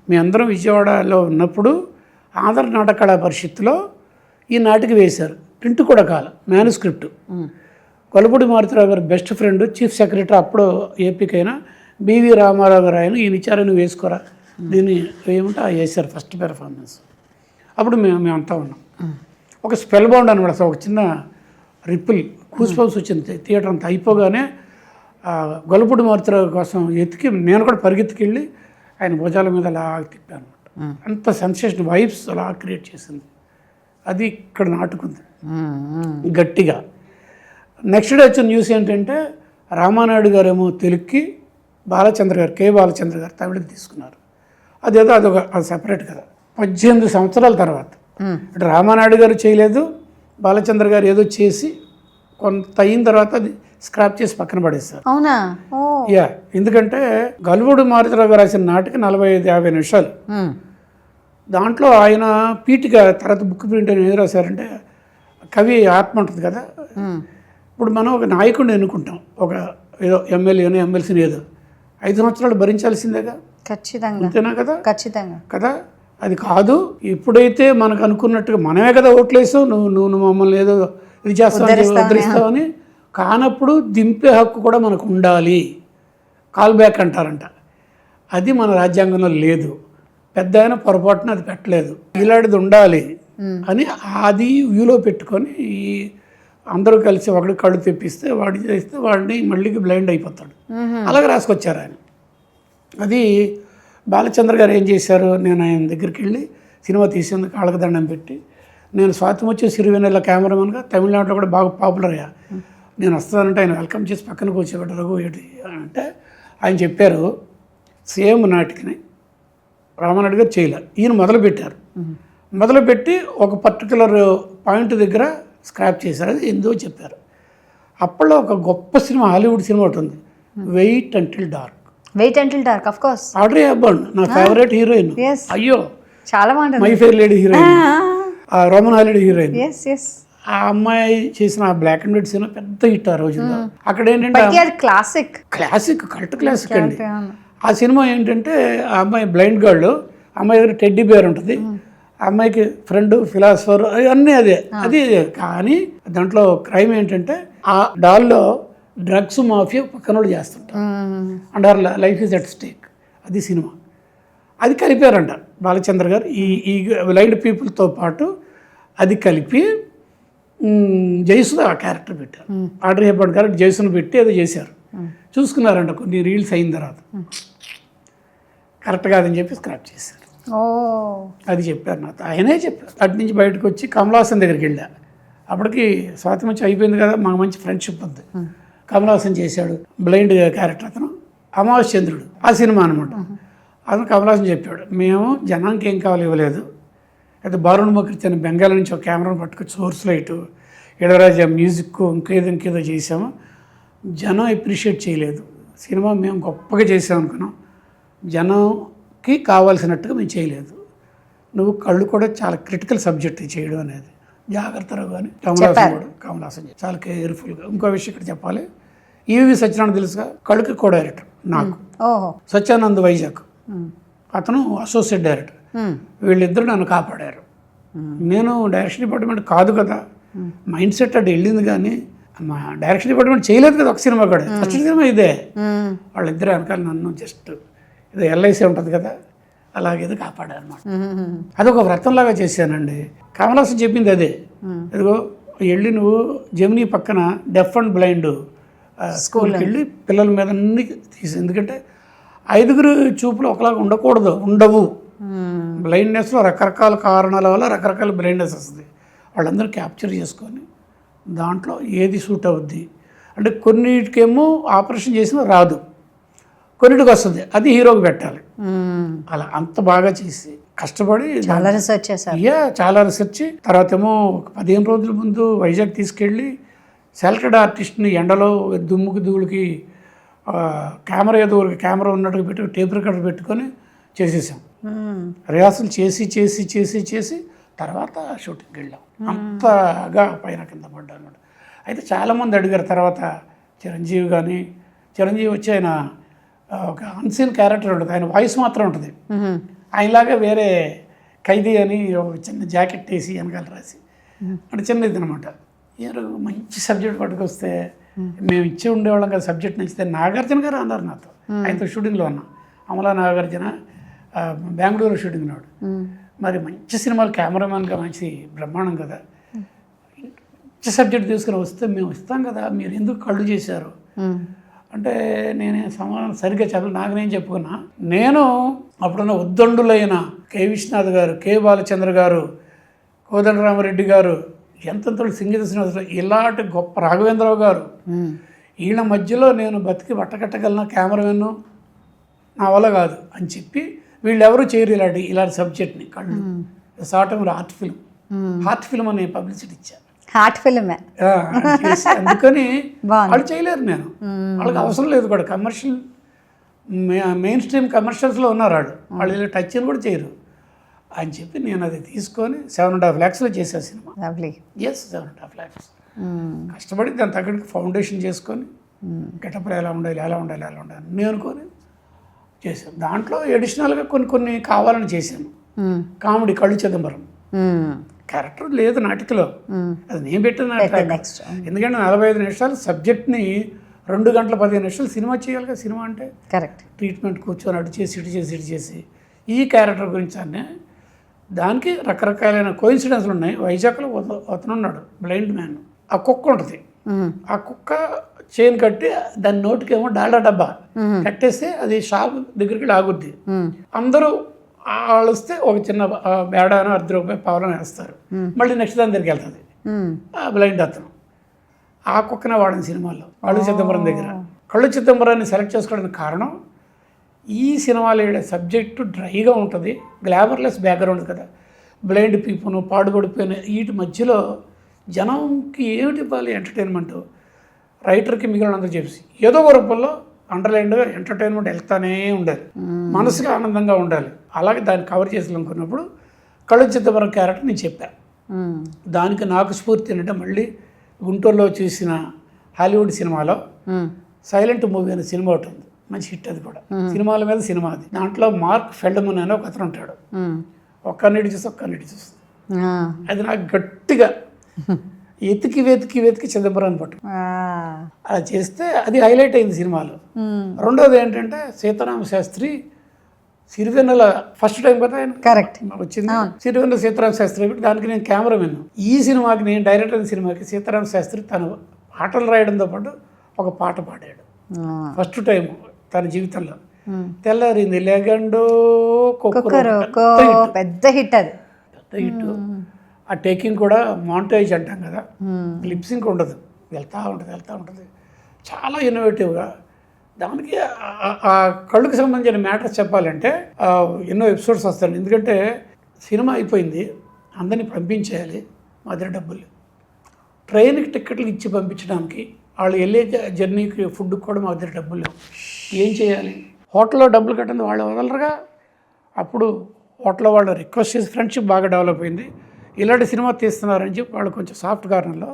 మీ అందరం విజయవాడలో ఉన్నప్పుడు ఆంధ్ర నాటక కళా పరిషత్తులో ఈ నాటిక వేశారు. ప్రింట్ కూడా కాల, మ్యానుస్క్రిప్ట్. గొల్లపూడి మారుతిరావు గారు బెస్ట్ ఫ్రెండ్, చీఫ్ సెక్రటరీ అప్పుడు ఏపీకైనా బివి రామారావు గారు ఆయన ఈయన ఇచ్చారని వేసుకోరా దీన్ని ఏమంటే వేశారు ఫస్ట్ పెర్ఫార్మెన్స్. అప్పుడు మేమంతా ఉన్నాం. ఒక స్పెల్ బౌండ్ అనమాట, అసలు ఒక చిన్న రిప్పుల్ కూస్ బంప్స్ వచ్చింది. థియేటర్ అంతా అయిపోగానే గొల్లపూడి మారుతిరావు కోసం ఎతికి నేను కూడా పరిగెత్తుకెళ్ళి ఆయన భుజాల మీద అలా తిప్పాను అనమాట. అంత సెన్సేషన్ వైబ్స్ అలా క్రియేట్ చేసింది. అది ఇక్కడ నాటుకుంది గట్టిగా. నెక్స్ట్ డే వచ్చిన న్యూస్ ఏంటంటే రామానాయుడు గారేమో తెలుగుకి, బాలచంద్ర గారు, కె బాలచంద్ర గారు తమిళకి తీసుకున్నారు. అదేదో అది సెపరేట్ కదా. 18 సంవత్సరాల తర్వాత ఇటు రామానాయుడు గారు చేయలేదు, బాలచంద్ర గారు ఏదో చేసి కొంత అయిన తర్వాత అది స్క్రాప్ చేసి పక్కన పడేస్తారు. అవునా? యా, ఎందుకంటే గొల్లపూడి మారుతిరావు గారు రాసిన నాటికి 45-50 నిమిషాలు. దాంట్లో ఆయన పీఠిక తర్వాత బుక్ ప్రింట్ అని ఏం రాశారంటే, కవి ఆత్మ ఉంటుంది కదా. ఇప్పుడు మనం ఒక నాయకుడిని ఎన్నుకుంటాం, ఒక ఏదో ఎమ్మెల్యేని ఎమ్మెల్సీని ఏదో 5 సంవత్సరాలు భరించాల్సిందేగా. ఖచ్చితంగా. అంతేనా కదా? ఖచ్చితంగా కదా. అది కాదు, ఇప్పుడైతే మనకు అనుకున్నట్టుగా మనమే కదా ఓట్లేసావు, నువ్వు మమ్మల్ని ఏదో ఇది చేస్తావు ఉద్ధరిస్తావని. కానప్పుడు దింపే హక్కు కూడా మనకు ఉండాలి, కాల్ బ్యాక్ అంటారంట. అది మన రాజ్యాంగంలో లేదు. పెద్ద ఆయన పొరపాటున అది పెట్టలేదు, ఇలాంటిది ఉండాలి అని అది వ్యూలో పెట్టుకొని అందరూ కలిసి ఒకటి కళ్ళు తెప్పిస్తే వాడి చేస్తే వాడిని మళ్ళీ బ్లైండ్ అయిపోతాడు. అలాగే రాసుకొచ్చారు ఆయన. అది బాలచంద్ర గారు ఏం చేశారు, నేను ఆయన దగ్గరికి వెళ్ళి సినిమా తీసేందుకు కాళ్ళకు దండం పెట్టి, నేను స్వాతం వచ్చే సిరివెన్నెల కెమెరామెన్గా తమిళనాడులో కూడా బాగా పాపులర్ అయ్యా, నేను వస్తానంటే ఆయన వెల్కమ్ చేసి పక్కన కూర్చోబెట్ట రఘు ఏంటి అంటే ఆయన చెప్పారు, సేమ్ నాటికని రామానాయుడు గారు చేయలేరు, ఈయన మొదలుపెట్టారు. మొదలుపెట్టి ఒక పర్టికులర్ పాయింట్ దగ్గర స్క్రాప్ చేశారు. అది ఎందుకో చెప్పారు. అప్పట్లో ఒక గొప్ప సినిమా, హాలీవుడ్ సినిమా ఒకటి ఉంది, wait until dark. Of course. Audrey Hepburn నా ఫేవరెట్ హీరోయిన్. అయ్యో చాలా బాగుంటుంది. My fair lady heroine, Roman Hollywood heroine. ఆ అమ్మాయి చేసిన బ్లాక్ అండ్ వైట్ సినిమా పెద్ద హిట్ ఆ రోజుల్లో. అక్కడ ఏంటంటే క్లాసిక్ కల్ట్ క్లాసిక్ అండి. ఆ సినిమా ఏంటంటే ఆ అమ్మాయి బ్లైండ్ గర్ల్, అమ్మాయి దగ్గర టెడ్డీ బేర్ ఉంటుంది, ఆ అమ్మాయికి ఫ్రెండ్ ఫిలాసఫర్, అన్నీ అదే. కానీ దాంట్లో క్రైమ్ ఏంటంటే ఆ డాల్లో డ్రగ్స్ మాఫియా పక్కనోడు చేస్తుంటారు and our life is at stake. అది సినిమా. అది కలిపారంట బాలచంద్ర గారు ఈ బ్లైండ్ పీపుల్తో పాటు. అది కలిపి జైసులో ఆ క్యారెక్టర్ పెట్టారు. ఆడ్రీ హెప్బర్న్ గారు జైసును పెట్టి అది చేశారు. చూసుకున్నారంట కొన్ని రీల్స్ అయిన తర్వాత, కరెక్ట్ కాదని చెప్పి స్క్రాప్ చేశారు. అది చెప్పారు నాతో, ఆయనే చెప్పారు. అటు నుంచి బయటకు వచ్చి కమలాసన్ దగ్గరికి వెళ్ళా. అప్పటికి స్వాతి మంచి అయిపోయింది కదా, మాకు మంచి ఫ్రెండ్షిప్ ఉంది. కమలాసన్ చేశాడు బ్లైండ్ క్యారెక్టర్, అతను అమావాస్య చంద్రుడు ఆ సినిమా అనమాట. అది కమలాసన్ చెప్పాడు, మేము జనానికి ఏం కావాలి ఇవ్వలేదు, అయితే బారుణ్ ముఖర్జీ అని బెంగాల్ నుంచి ఒక కెమెరాను పట్టుకొని సోర్స్ లైటు ఇళరాజా మ్యూజిక్ ఇంకేదో చేసాము, జనం అప్రిషియేట్ చేయలేదు, సినిమా మేము గొప్పగా చేసాం అనుకున్నాం, జనంకి కావాల్సినట్టుగా మేము చేయలేదు, నువ్వు కళ్ళు కూడా చాలా క్రిటికల్ సబ్జెక్ట్ చేయడం అనేది, జాగ్రత్తగా కానీ కమలాసన్ చాలా కేర్ఫుల్గా. ఇంకో విషయం ఇక్కడ చెప్పాలి, ఈవి సత్యనారాయణ తెలుసుగా, కళ్ళుకి కో డైరెక్టర్ నాకు, సత్యానంద్ వైజాగ్ అతను అసోసియేట్ డైరెక్టర్, వీళ్ళిద్దరూ నన్ను కాపాడారు. నేను డైరెక్షన్ డిపార్ట్మెంట్ కాదు కదా, మైండ్ సెట్ అటు వెళ్ళింది, కానీ మా డైరెక్షన్ డిపార్ట్మెంట్ చేయలేదు కదా ఒక సినిమా కూడా, ఫస్ట్ సినిమా ఇదే. వాళ్ళిద్దరు వెనకాల నన్ను జస్ట్ ఏదో ఎల్ఐసి ఉంటుంది కదా అలాగేదో కాపాడారు అనమాట. అదొక వ్రతంలాగా చేశానండి. కమలాసన్ చెప్పింది అదే, ఇదిగో వెళ్ళి నువ్వు జెమినీ పక్కన డెఫ్ అండ్ బ్లైండ్ స్కూల్కి వెళ్ళి పిల్లల మీద అన్ని తీసి, ఎందుకంటే 5 చూపులు ఒకలాగా ఉండవు. బ్లైండ్నెస్లో రకరకాల కారణాల వల్ల రకరకాల బ్లైండ్నెస్ వస్తుంది, వాళ్ళందరూ క్యాప్చర్ చేసుకొని దాంట్లో ఏది సూట్ అవుద్ది అంటే, కొన్నిటికేమో ఆపరేషన్ చేసినా రాదు, కొన్నిటికి వస్తుంది, అది హీరోకి పెట్టాలి. అలా అంత బాగా చేసి కష్టపడి చాలా రీసెర్చ్ చేశారు. చాలా రీసెర్చ్. తర్వాత ఏమో 15 రోజుల ముందు వైజాగ్ తీసుకెళ్ళి సెలెక్టెడ్ ఆర్టిస్ట్ని ఎండలో దుమ్ముకి ధూళికి కెమెరా ఉన్నట్టుగా పెట్టి టేప్ రికార్డర్ పెట్టుకొని చేసేసాం. రిహార్సల్ చేసి తర్వాత షూటింగ్కి వెళ్ళాం. అంతగా పైన కింద పడ్డా అనమాట. అయితే చాలామంది అడిగారు తర్వాత, చిరంజీవి వచ్చి ఆయన ఒక అన్సీన్ క్యారెక్టర్ ఉంటుంది, ఆయన వాయిస్ మాత్రం ఉంటుంది, ఆయనలాగా వేరే ఖైదీ అని ఒక చిన్న జాకెట్ వేసి వెనకాల రాసి అంటే చిన్నది అనమాట. మంచి సబ్జెక్ట్ పట్టుకొస్తే మేము ఇచ్చి ఉండేవాళ్ళం కదా, సబ్జెక్ట్ నచ్చితే. నాగార్జున గారు అన్నారు నాతో, ఆయనతో షూటింగ్లో ఉన్నా, అమలా నాగార్జున బెంగళూరు షూటింగ్ నాడు. మరి మంచి సినిమాలు కెమెరామెన్గా మంచి బ్రహ్మాండం కదా, మంచి సబ్జెక్ట్ తీసుకుని వస్తే మేము ఇస్తాం కదా, మీరు ఎందుకు కళ్ళు చేశారు అంటే నేనే సమాధానం సరిగ్గా చెప్పాలి. నాకు నేను చెప్పుకున్నా, నేను అప్పుడున్న ఉద్దండులైన కె విశ్వనాథ్ గారు, కె బాలచంద్ర గారు, కోదండరామరెడ్డి గారు, ఎంతంతో సంగీత శ్రీనివాసరావు, ఇలాంటి గొప్ప రాఘవేంద్రరావు గారు, వీళ్ళ మధ్యలో నేను బతికి బట్టకట్టగలన కెమెరామెన్ నా వల్ల కాదు అని చెప్పి వీళ్ళు ఎవరు చేయరు ఇలాంటి సబ్జెక్ట్ని. కళ్ళు షార్ట్ హార్ట్ ఫిల్మ్ అనే పబ్లిసిటీ ఇచ్చారు. హార్ట్ ఫిల్మే అందుకని వాళ్ళు చేయలేరు, నేను వాళ్ళకి అవసరం లేదు కూడా. కమర్షియల్ మెయిన్ స్ట్రీమ్ కమర్షియల్స్లో ఉన్నారు వాళ్ళు ఇలా టచ్ అని కూడా చేయరు అని చెప్పి నేను అది తీసుకొని 7.5 lakhsలో చేసే సినిమా. 7.5 lakhs కష్టపడి దాని తగ్గట్టు ఫౌండేషన్ చేసుకొని గెటప్లో ఎలా ఉండాలి నేను అనుకొని చేశాను. దాంట్లో ఎడిషనల్గా కొన్ని కావాలని చేశాను. కామెడీ కళ్ళు చిదంబరం క్యారెక్టర్ లేదు నాటికలో, అది నేను పెట్టిన నాటకం. ఎందుకంటే 45 నిమిషాలు సబ్జెక్ట్ని 2 గంటల 15 నిమిషాలు సినిమా చేయాలి కదా. సినిమా అంటే కరెక్ట్ ట్రీట్మెంట్ కూర్చొని అటు చేసి ఈ క్యారెక్టర్ గురించి అనే దానికి రకరకాలైన కోయిన్సిడెన్స్లు ఉన్నాయి. వైజాగ్లో అతను ఉన్నాడు బ్లైండ్ మ్యాన్, ఆ కుక్క ఉంటుంది, ఆ కుక్క చైన్ కట్టి దాని నోటికేమో డాల్డా డబ్బా కట్టేస్తే అది షాప్ దగ్గరికి లాగుద్ది. అందరూ వాళ్ళు వస్తే ఒక చిన్న బేడానో ₹10 పావులను వేస్తారు, మళ్ళీ నెక్స్ట్ దాని దగ్గరికి వెళ్తుంది ఆ బ్లైండ్ అతను. ఆ కుక్కనే వాడిన సినిమాలో కళ్ళు చిదంబరం దగ్గర. కళ్ళు చిదంబరాన్ని సెలెక్ట్ చేసుకోవడానికి కారణం, ఈ సినిమాలో సబ్జెక్టు డ్రైగా ఉంటుంది, గ్లామర్లెస్ బ్యాక్గ్రౌండ్ కదా, బ్లైండ్ పీపుల్ పాడుపడిపోయిన వీటి మధ్యలో జనంకి ఏమిటి ఇవ్వాలి ఎంటర్టైన్మెంట్, రైటర్కి మిగిలినందుకు చెప్పి ఏదో ఒక రూపంలో అండర్లైన్డ్గా ఎంటర్టైన్మెంట్ వెళ్తానే ఉండాలి, మనసుకి ఆనందంగా ఉండాలి. అలాగే దాన్ని కవర్ చేయాలనుకున్నప్పుడు కళ్ళు చిదంబరం క్యారెక్టర్ నేను చెప్పాను. దానికి నాకు స్ఫూర్తి ఏంటంటే, మళ్ళీ గుంటూరులో చూసిన హాలీవుడ్ సినిమాలో సైలెంట్ మూవీ అనే సినిమా ఒకటి ఉంది, మంచి హిట్ అది కూడా, సినిమాల మీద సినిమా అది. దాంట్లో మార్క్ ఫెల్డ్మన్ అనే ఒక అతను ఉంటాడు, ఒక్కరిని చూస్తుంది. అది నాకు గట్టిగా వెతికి చిదంబరాన్ని పట్టు అలా చేస్తే అది హైలైట్ అయింది సినిమాలో. రెండోది ఏంటంటే, సీతారామ శాస్త్రి సిరివెన్నెల ఫస్ట్ టైం కదా ఆయన కరెక్ట్ వచ్చింది, సిరివెన్నెల సీతారామ శాస్త్రి. దానికి నేను కెమెరామెన్. ఈ సినిమాకి నేను డైరెక్టర్ అయిన సినిమాకి సీతారామ శాస్త్రి తను పాటలు రాయడంతో పాటు ఒక పాట పాడాడు ఫస్ట్ టైం తన జీవితంలో. తెల్లారింది లేగండో పెద్ద హిట్ అది, పెద్ద హిట్. ఆ టేకింగ్ కూడా మాంటేజ్ అంటాం కదా, లిప్సింగ్ ఉండదు, వెళ్తూ ఉంటుంది. చాలా ఇన్నోవేటివ్గా దానికి ఆ కళ్ళుకి సంబంధించిన మ్యాటర్స్ చెప్పాలంటే ఎన్నో ఎపిసోడ్స్ వస్తాయి. ఎందుకంటే సినిమా అయిపోయింది, అందరినీ పంపించేయాలి, మా దగ్గర డబ్బులు, ట్రైన్కి టిక్కెట్లు ఇచ్చి పంపించడానికి, వాళ్ళు వెళ్ళే జర్నీకి ఫుడ్కి కూడా మా దగ్గర డబ్బులు లేవు. ఏం చేయాలి? హోటల్లో డబ్బులు కట్టండి, వాళ్ళు వదలరుగా. అప్పుడు హోటల్లో వాళ్ళు రిక్వెస్ట్ చేసి ఫ్రెండ్షిప్ బాగా డెవలప్ అయింది. ఇలాంటి సినిమా తీస్తున్నారని చెప్పి వాళ్ళు కొంచెం సాఫ్ట్ కార్నర్లో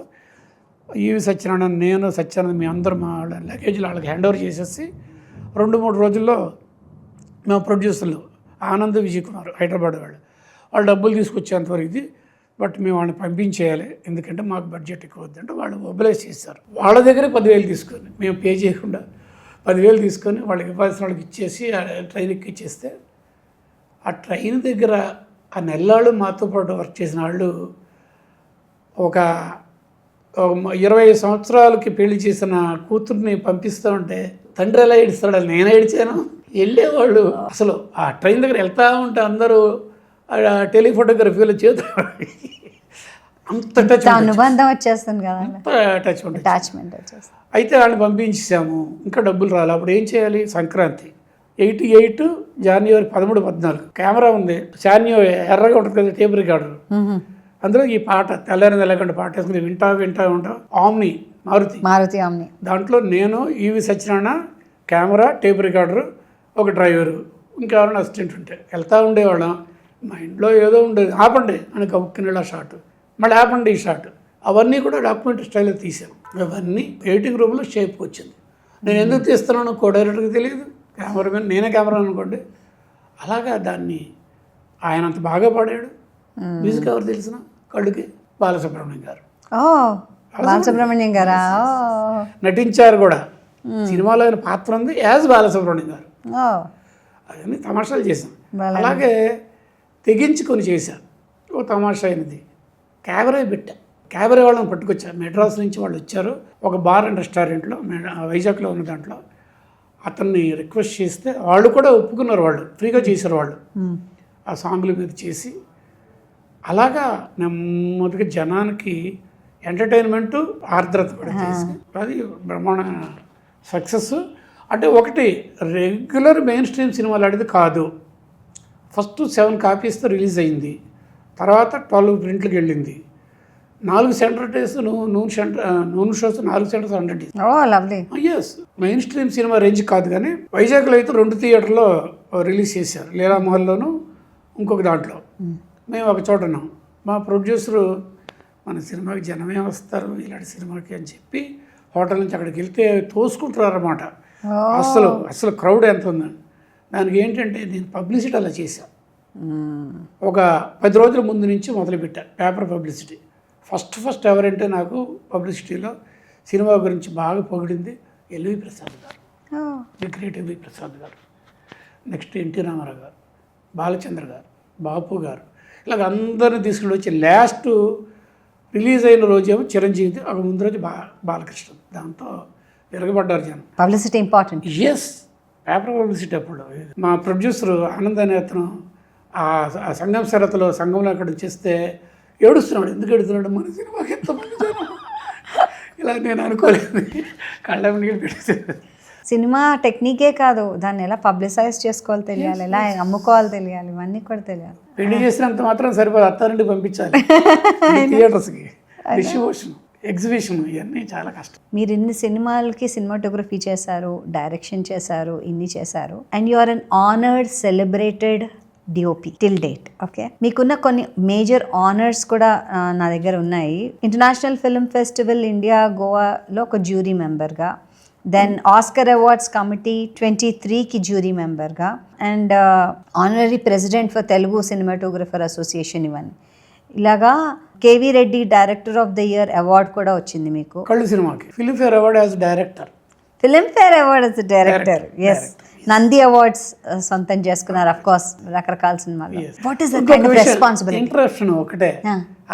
ఈవి సత్యనారాయణ, నేను సత్యనారాయణ, మీ అందరూ మా వాళ్ళ లగేజ్లు వాళ్ళకి హ్యాండ్ ఓవర్ చేసేసి 2-3 రోజుల్లో మా ప్రొడ్యూసర్లు ఆనంద్, విజయ్ కుమార్ హైదరాబాద్ వాళ్ళు డబ్బులు తీసుకొచ్చేంతవరకు ఇది, బట్ మేము వాళ్ళని పంపించేయాలి ఎందుకంటే మాకు బడ్జెట్ ఎక్కువ వద్దంటే వాళ్ళు మొబిలైజ్ చేస్తారు. వాళ్ళ దగ్గరే 10,000 తీసుకొని, మేము పే చేయకుండా 10,000 తీసుకొని వాళ్ళకి ఇవ్వాల్సిన వాళ్ళకి ఇచ్చేసి ట్రైన్ ఎక్కిచ్చేస్తే, ఆ ట్రైన్ దగ్గర ఆ నెల్లాళ్ళు మాతో పాటు వర్క్ చేసిన వాళ్ళు ఒక 20 సంవత్సరాలకి పెళ్లి చేసిన కూతుర్ని పంపిస్తూ ఉంటే తండ్రి ఎలా ఏడుస్తాడు, నేనే ఏడిచాను. వెళ్ళేవాళ్ళు అసలు ఆ ట్రైన్ దగ్గర వెళ్తూ ఉంటే అందరూ టెలిఫోటోగ్రఫీలో చేతులు అంత టచ్ అనుబంధం వచ్చేస్తుంది కదా, అంత టచ్ ఉంటుంది, అటాచ్మెంట్ వచ్చేస్తుంది. అయితే వాళ్ళని పంపించేసాము, ఇంకా డబ్బులు రాలి. అప్పుడు ఏం చేయాలి? సంక్రాంతి 88 జనవరి 13, 14 కెమెరా ఉంది, శాన్యో ఎర్రగా ఉంటుంది కదా టేప్ రికార్డర్, అందులో ఈ పాట తెల్లారి నెలకొండ పాట వేసుకుని వింటా ఉంటాం. మారుతి ఆమ్ని, దాంట్లో నేను, ఈవి సత్యనారాయణ, కెమెరా, టేప్ రికార్డరు, ఒక డ్రైవరు, ఇంకెవరైనా అసిస్టెంట్ ఉంటే వెళ్తూ ఉండేవాళ్ళం. మా ఇంట్లో ఏదో ఉండేది, ఆపండి అని కప్పుకునేలా షాట్, మళ్ళీ ఆపండి ఈ షాట్, అవన్నీ కూడా డాక్యుమెంటరీ స్టైల్లో తీసాను. అవన్నీ ఎడిటింగ్ రూమ్లో షేప్ వచ్చింది. నేను ఎందుకు తీస్తున్నాను కో డైరెక్టర్కి తెలియదు, కెమెరామెన్ నేనే కెమెరా అనుకోండి. అలాగా దాన్ని ఆయన అంత బాగా పాడాడు. మ్యూజిక్ ఎవరు తెలిసిన కళ్ళుకి బాలసుబ్రహ్మణ్యం గారు. బాలసుబ్రహ్మణ్యం గారా? నటించారు కూడా, సినిమాలో ఆయన పాత్ర ఉంది యాజ్ బాలసుబ్రహ్మణ్యం గారు. అవన్నీ తమాషాలు చేశాం. అలాగే తెగించుకొని చేశాను. ఓ తమాషా అయినది, క్యాబరే పెట్టా, క్యాబరే వాళ్ళని పట్టుకొచ్చా. మెడ్రాస్ నుంచి వాళ్ళు వచ్చారు, ఒక బార్ అండ్ రెస్టారెంట్లో వైజాగ్లో ఉన్న దాంట్లో అతన్ని రిక్వెస్ట్ చేస్తే వాళ్ళు కూడా ఒప్పుకున్నారు, వాళ్ళు ఫ్రీగా చేశారు. వాళ్ళు ఆ సాంగ్ల మీద చేసి అలాగా నెమ్మదిగా జనానికి ఎంటర్టైన్మెంటు, ఆర్ద్రత కూడా చేసి అది బ్రహ్మాండ సక్సెస్. అంటే ఒకటి రెగ్యులర్ మెయిన్ స్ట్రీమ్ సినిమాలు ఆడేది కాదు. ఫస్ట్ 7 కాపీస్తో రిలీజ్ అయింది, తర్వాత 12 ప్రింట్లకు వెళ్ళింది, 4 సెంటర్ డేస్ నూనె shows 4 centres 100 days. Yes, main stream cinema range కాదు. కానీ వైజాగ్లో అయితే 2 థియేటర్లో రిలీజ్ చేశారు, లీలామహల్లోను ఇంకొక దాంట్లో. మేము ఒక చోట ఉన్నాం. మా ప్రొడ్యూసరు మన సినిమాకి జనమే వస్తారు ఇలాంటి సినిమాకి అని చెప్పి హోటల్ నుంచి అక్కడికి వెళ్తే తోసుకుంటారన్నమాట. అసలు క్రౌడ్ ఎంత ఉందని. దానికి ఏంటంటే నేను పబ్లిసిటీ అలా చేశాను. ఒక 10 రోజుల ముందు నుంచి మొదలుపెట్టాను పేపర్ పబ్లిసిటీ. ఫస్ట్ ఎవరంటే నాకు పబ్లిసిటీలో సినిమా గురించి బాగా పొగిడింది ఎల్వి ప్రసాద్ గారు, ది గ్రేట్ ఎల్వి ప్రసాద్ గారు. నెక్స్ట్ ఎన్టీ రామారావు గారు, బాలచంద్ర గారు, బాపు గారు, ఇలాగ అందరిని తీసుకుని వచ్చి లాస్ట్ రిలీజ్ అయిన రోజేమో చిరంజీవి, ఒక ముందు రోజు బాలకృష్ణ. దాంతో విరగబడ్డారు జనం. Publicity important. Yes, paper publicity. అప్పుడు మా ప్రొడ్యూసరు ఆనంద్ అనే అతను ఆ సంఘం శరతలో సంఘంలో అక్కడ చేస్తే ఏడుస్తున్నాడు. ఎందుకు ఏడుస్తున్నాడు? మన సినిమాకి ఎంతమంది జనం, ఇలా నేను అనుకోలేదు. కళ్ళ నీళ్ళు పెట్టేసాడు. సినిమా టెక్నికే కాదు, దాన్ని ఎలా పబ్లిసైజ్ చేసుకోవాలి తెలియాలి, ఎలా అమ్ముకోవాలి తెలియాలి, ఇవన్నీ కూడా తెలియాలి. పెళ్లి చేసినంత మాత్రం సరిపోదు, అత్తారింటికి పంపించాలి, థియేటర్స్కి డిస్ట్రిబ్యూషన్, ఎగ్జిబిషన్, ఇవన్నీ చాలా కష్టం. మీరు ఇన్ని సినిమాలకి సినిమాటోగ్రఫీ చేశారు, డైరెక్షన్ చేశారు, ఇన్ని చేశారు, and you are an honoured celebrated DOP till date. Okay, మీకున్న కొన్ని మేజర్ ఆనర్స్ కూడా నా దగ్గర ఉన్నాయి. ఇంటర్నేషనల్ ఫిల్మ్ ఫెస్టివల్ ఇండియా గోవాలో ఒక జ్యూరీ మెంబర్గా, దెన్ ఆస్కర్ అవార్డ్స్ కమిటీ 23కి జ్యూరీ మెంబర్గా, and honorary president for Telugu cinematographer association. ఇవన్నీ ఇలాగా KV Reddy director of the year award కూడా వచ్చింది మీకు. కళ్ళు సినిమాకి Filmfare award as director, Filmfare award as director. Yes, Nandi awards సొంతం చేసుకున్నారు, అఫ్ కోర్స్ రకరకాల సినిమాలు. What is the kind of responsibility? Introduction ఒకటే.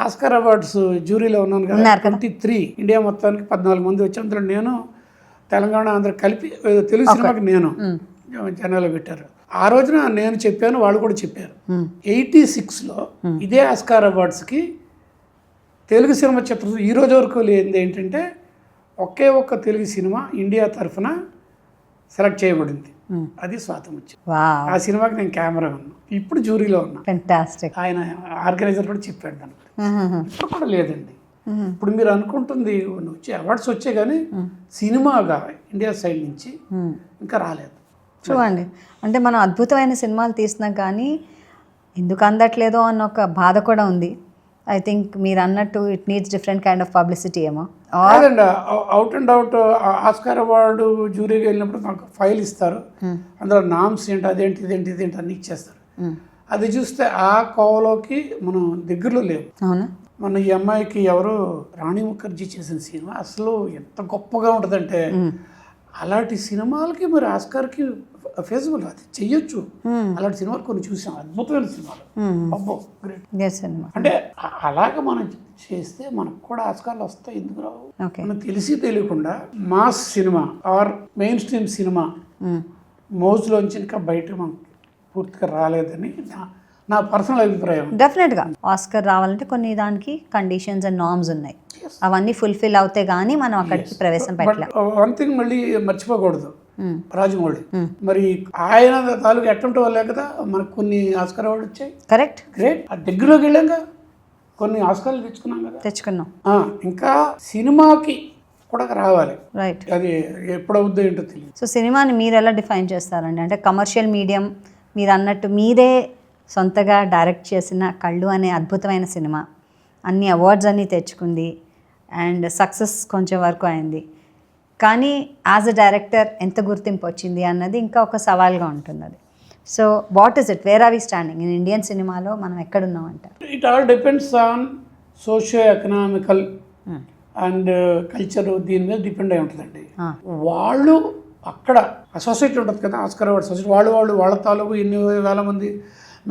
ఆస్కర్ అవార్డ్స్ జ్యూరీలో ఉన్నాను కదా, 23 ఇండియా మొత్తానికి 14 మంది వచ్చి, అందులో నేను తెలంగాణ అందరూ కలిపి తెలుగు సినిమాకి నేను జనాలు పెట్టారు. ఆ రోజున నేను చెప్పాను, వాళ్ళు కూడా చెప్పారు. 86లో ఇదే ఆస్కార్ అవార్డ్స్కి తెలుగు సినిమా చిత్రం ఈ రోజు వరకు లేదు. ఏంటంటే ఒకే ఒక్క తెలుగు సినిమా ఇండియా తరఫున సెలెక్ట్ చేయబడింది. అది స్వాతం వచ్చింది. వావ్, ఆ సినిమాకి నేను కెమెరా ఉన్నా, ఇప్పుడు జ్యూరీలో ఉన్నా. ఫెంటాస్టిక్. ఆయన ఆర్గనైజర్ కూడా చెప్పాడు దానికి. ఇప్పుడు కూడా లేదండి. ఇప్పుడు మీరు అనుకుంటుంది వచ్చే అవార్డ్స్ వచ్చాయి కానీ సినిమాగా ఇండియా సైడ్ నుంచి ఇంకా రాలేదు. చూడండి, అంటే మనం అద్భుతమైన సినిమాలు తీసినా కానీ ఎందుకు అందట్లేదో అన్న ఒక బాధ కూడా ఉంది. ఐ థింక్ మీరు అన్నట్టు it needs different kind of publicity ఏమో. కాదండి, out and out Oscar award జ్యూరీకి వెళ్ళినప్పుడు నాకు ఫైల్ ఇస్తారు, అందులో నామ్స్ ఏంటి, అదేంటి ఇదేంటి ఇదేంటి అన్ని ఇచ్చేస్తారు. అది చూస్తే ఆ కోవలోకి మనం దగ్గరలో లేవు. అవునా? మన ఈ అమ్మాయికి ఎవరు రాణి ముఖర్జీ చేసిన సినిమా అసలు ఎంత గొప్పగా ఉంటుందంటే అలాంటి సినిమాలకి మరి ఆస్కార్కి ఫేజబుల్, అది చెయ్యొచ్చు. అలాంటి సినిమాలు కొన్ని చూసాం, అద్భుతమైన సినిమాలు. అబ్బో గ్రేట్ సినిమా. అంటే అలాగ మనం చేస్తే మనకు కూడా ఆస్కార్లు వస్తాయి, ఎందుకు రావు? మనం తెలిసి తెలియకుండా mass cinema or main stream cinema మోజులోంచి ఇంకా బయట మనకు పూర్తిగా రాలేదని నా పర్సనల్ అభిప్రాయం. డెఫినెట్గా ఆస్కర్ రావాలంటే కొన్ని దానికి కండిషన్స్ అండ్ నార్మ్స్ ఉన్నాయి, అవన్నీ ఫుల్ఫిల్ అవుతే కానీ మనం అక్కడికి ప్రవేశం పెట్టలేం. వన్ థింగ్ మళ్ళీ మర్చిపోకూడదు, రాజమౌళి మరి ఆయన తాలూకు అటెంప్ట్ వల్లే కదా మనకు కొన్ని ఆస్కార్ అవార్డు వచ్చాయి. Correct, great. ఆ దగ్గరలోకి వెళ్ళాక కొన్ని ఆస్కార్లు తెచ్చుకున్నాం. ఇంకా సినిమాకి కూడా రావాలి, రైట్. అది ఎప్పుడవుద్దో ఏంటో తెలియదు. సో సినిమాని మీరు ఎలా డిఫైన్ చేస్తారండి? అంటే కమర్షియల్ మీడియం, మీరు అన్నట్టు మీరే సొంతగా డైరెక్ట్ చేసిన కళ్ళు అనే అద్భుతమైన సినిమా అన్ని అవార్డ్స్ అన్నీ తెచ్చుకుంది అండ్ సక్సెస్ కొంచెం వరకు అయింది, కానీ యాజ్ అ డైరెక్టర్ ఎంత గుర్తింపు వచ్చింది అన్నది ఇంకా ఒక సవాల్గా ఉంటుంది. అది so what is it, where are we standing in Indian సినిమాలో మనం ఎక్కడున్నాం అంటారు? It all depends on socio economical and culture, దీని మీద డిపెండ్ అయి ఉంటుందండి. వాళ్ళు అక్కడ సొసైటీ ఉంటుంది కదా, ఆస్కార్ అవార్డ్ సొసైటీ, వాళ్ళ తాలూకు ఎన్ని వేల మంది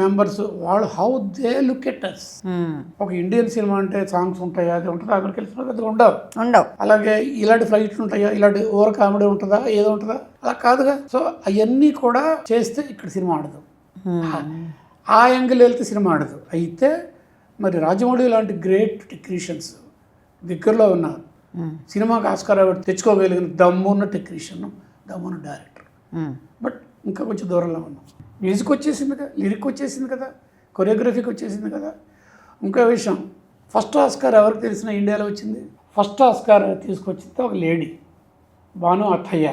మెంబర్స్, వాళ్ళు how they look at us. ఒక ఇండియన్ సినిమా అంటే సాంగ్స్ ఉంటాయా, అది ఉంటుందా, అక్కడికి వెళ్తున్నా పెద్దగా ఉండవు. అలాగే ఇలాంటి ఫ్లైట్లు ఉంటాయా, ఇలాంటి ఓవర్ కామెడీ ఉంటుందా, ఏదో ఉంటుందా, అలా కాదుగా. సో అవన్నీ కూడా చేస్తే ఇక్కడ సినిమా ఆడదు, ఆ యాంగిల్ వెళ్తే సినిమా ఆడదు. అయితే మరి రాజమౌళి లాంటి గ్రేట్ టెక్నీషియన్స్ దగ్గరలో ఉన్నారు, సినిమాకి ఆస్కార్ అవార్డు తెచ్చుకోగలిగిన దమ్మున్న టెక్నీషియన్, దమ్మున్న డైరెక్టర్. బట్ ఇంకా కొంచెం దూరంలో ఉన్నాం. మ్యూజిక్ వచ్చేసింది కదా, లిరిక్ వచ్చేసింది కదా, కొరియోగ్రఫీకి వచ్చేసింది కదా. ఇంకో విషయం, ఫస్ట్ ఆస్కార్ ఎవరికి తెలిసిన ఇండియాలో వచ్చింది? ఫస్ట్ ఆస్కార్ తీసుకొచ్చింది ఒక లేడీ, భాను అథయ్య.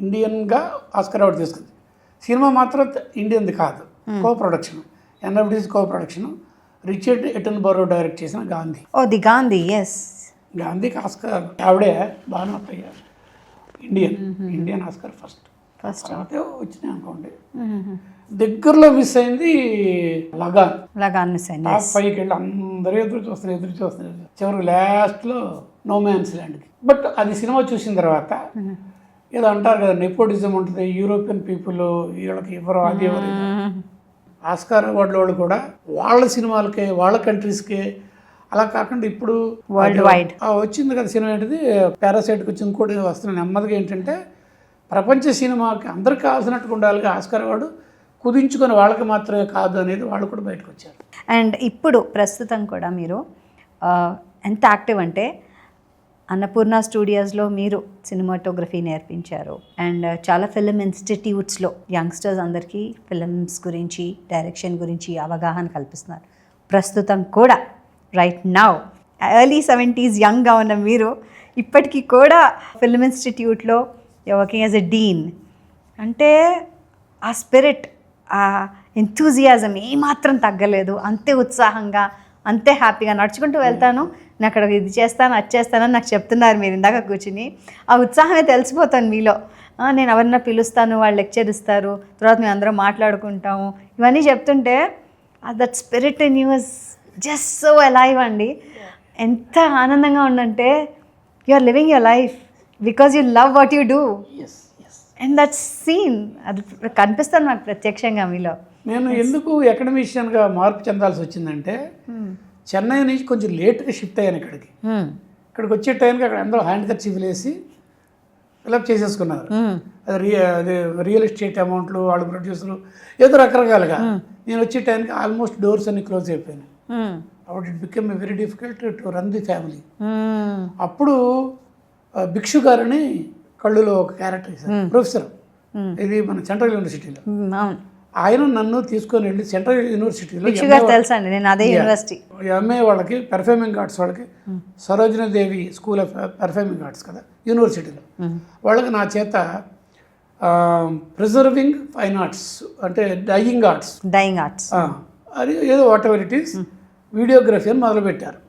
ఇండియన్గా ఆస్కార్ అవార్డు తీసుకుంది. సినిమా మాత్రం ఇండియన్ది కాదు, కో ప్రొడక్షన్, ఎన్ఎఫ్డిసి కో ప్రొడక్షన్. రిచర్డ్ ఎటన్బరో డైరెక్ట్ చేసిన గాంధీ. గాంధీ, ఎస్. గాంధీకి ఆస్కార్ ఆవిడే, భాను అథయ్య. ఇండియన్ ఆస్కార్ ఫస్ట్ తర్వాత వచ్చినాయి అనుకోండి. దగ్గరలో మిస్ అయింది లగాన్ మిస్ అయింది. పైకి వెళ్ళి అందరూ ఎదురు చూస్తున్నారు చివరికి లాస్ట్లో నో మ్యాన్స్ ల్యాండ్కి. బట్ అది సినిమా చూసిన తర్వాత ఏదో అంటారు కదా, నెపోటిజం ఉంటుంది, యూరోపియన్ పీపుల్ వీళ్ళకి ఇవ్వరు, అది ఎవరు. ఆస్కార్ అవార్డుల వాళ్ళు కూడా వాళ్ళ సినిమాలకే, వాళ్ళ కంట్రీస్కే, అలా కాకుండా ఇప్పుడు వరల్డ్ వైడ్ వచ్చింది కదా సినిమా. ఏంటిది, పారాసైట్కి వచ్చింది కూడా వస్తున్నాయి నెమ్మదిగా. ఏంటంటే ప్రపంచ సినిమాకి అందరికి కావాల్సినట్టుగా ఉండాలిగా ఆస్కార్ అవార్డు, కుదించుకొని వాళ్ళకి మాత్రమే కాదు అనేది వాళ్ళు కూడా బయటకు వచ్చారు. అండ్ ఇప్పుడు ప్రస్తుతం కూడా మీరు ఎంత యాక్టివ్ అంటే అన్నపూర్ణ స్టూడియోస్లో మీరు సినిమాటోగ్రఫీ నేర్పించారు అండ్ చాలా ఫిలిం ఇన్స్టిట్యూట్స్లో యంగ్స్టర్స్ అందరికీ ఫిలిమ్స్ గురించి, డైరెక్షన్ గురించి అవగాహన కల్పిస్తున్నారు. ప్రస్తుతం కూడా రైట్ నౌ ఎర్లీ 70s యంగ్గా ఉన్న మీరు ఇప్పటికీ కూడా ఫిలిం ఇన్స్టిట్యూట్లో వర్కింగ్ యాజ్ ఎ డీన్. అంటే ఆ స్పిరిట్, ఆ ఎంతూజియాజం ఏమాత్రం తగ్గలేదు. అంతే ఉత్సాహంగా, అంతే హ్యాపీగా నడుచుకుంటూ వెళ్తాను, నేను అక్కడ ఇది చేస్తాను, అది చేస్తానని నాకు చెప్తున్నారు మీరు ఇందాక కూర్చుని. ఆ ఉత్సాహమే తెలిసిపోతాను మీలో. నేను ఎవరన్నా పిలుస్తాను, వాళ్ళు లెక్చర్ ఇస్తారు, తర్వాత మేము అందరం మాట్లాడుకుంటాము, ఇవన్నీ చెప్తుంటే that spirit in you is just so alive అండి. ఎంత ఆనందంగా ఉందంటే you are living your life because you love what you do. And that scene అది కనిపిస్తాను నాకు ప్రత్యక్షంగా మీలో. నేను ఎందుకు అకాడమిషియన్గా మార్పు చెందాల్సి వచ్చిందంటే, చెన్నై నుంచి కొంచెం లేట్గా షిఫ్ట్ అయ్యాను ఇక్కడికి వచ్చే టైంకి అక్కడ అందరూ హ్యాండ్ కర్చీఫ్లు వేసి ఫిలప్ చేసేసుకున్నారు. అది రియల్ ఎస్టేట్ అమౌంట్లు, వాళ్ళు ప్రొడ్యూసర్లు ఏదో రకరకాలుగా. నేను వచ్చే టైంకి ఆల్మోస్ట్ డోర్స్ అన్ని క్లోజ్ అయిపోయినాయి. అప్పుడు it become very difficult to run the family. అప్పుడు భిక్షు గారని కళ్ళులో ఒక క్యారెక్టర్ ఇస్తారు ప్రొఫెసర్, ఇది మన సెంట్రల్ యూనివర్సిటీలో. అవును, ఆయన నన్ను తీసుకొని వెళ్ళి సెంట్రల్ యూనివర్సిటీలో తెలుసండి, నేను అదే యూనివర్సిటీ ఎంఏ వాళ్ళకి పెర్ఫార్మింగ్ ఆర్ట్స్ వాళ్ళకి సరోజినీ దేవి స్కూల్ ఆఫ్ పెర్ఫార్మింగ్ ఆర్ట్స్ కదా యూనివర్సిటీలో, వాళ్ళకి నా చేత ప్రిజర్వింగ్ ఫైన్ ఆర్ట్స్ అంటే డయింగ్ ఆర్ట్స్ అది ఏదో what ever it is videography అని మొదలుపెట్టారు.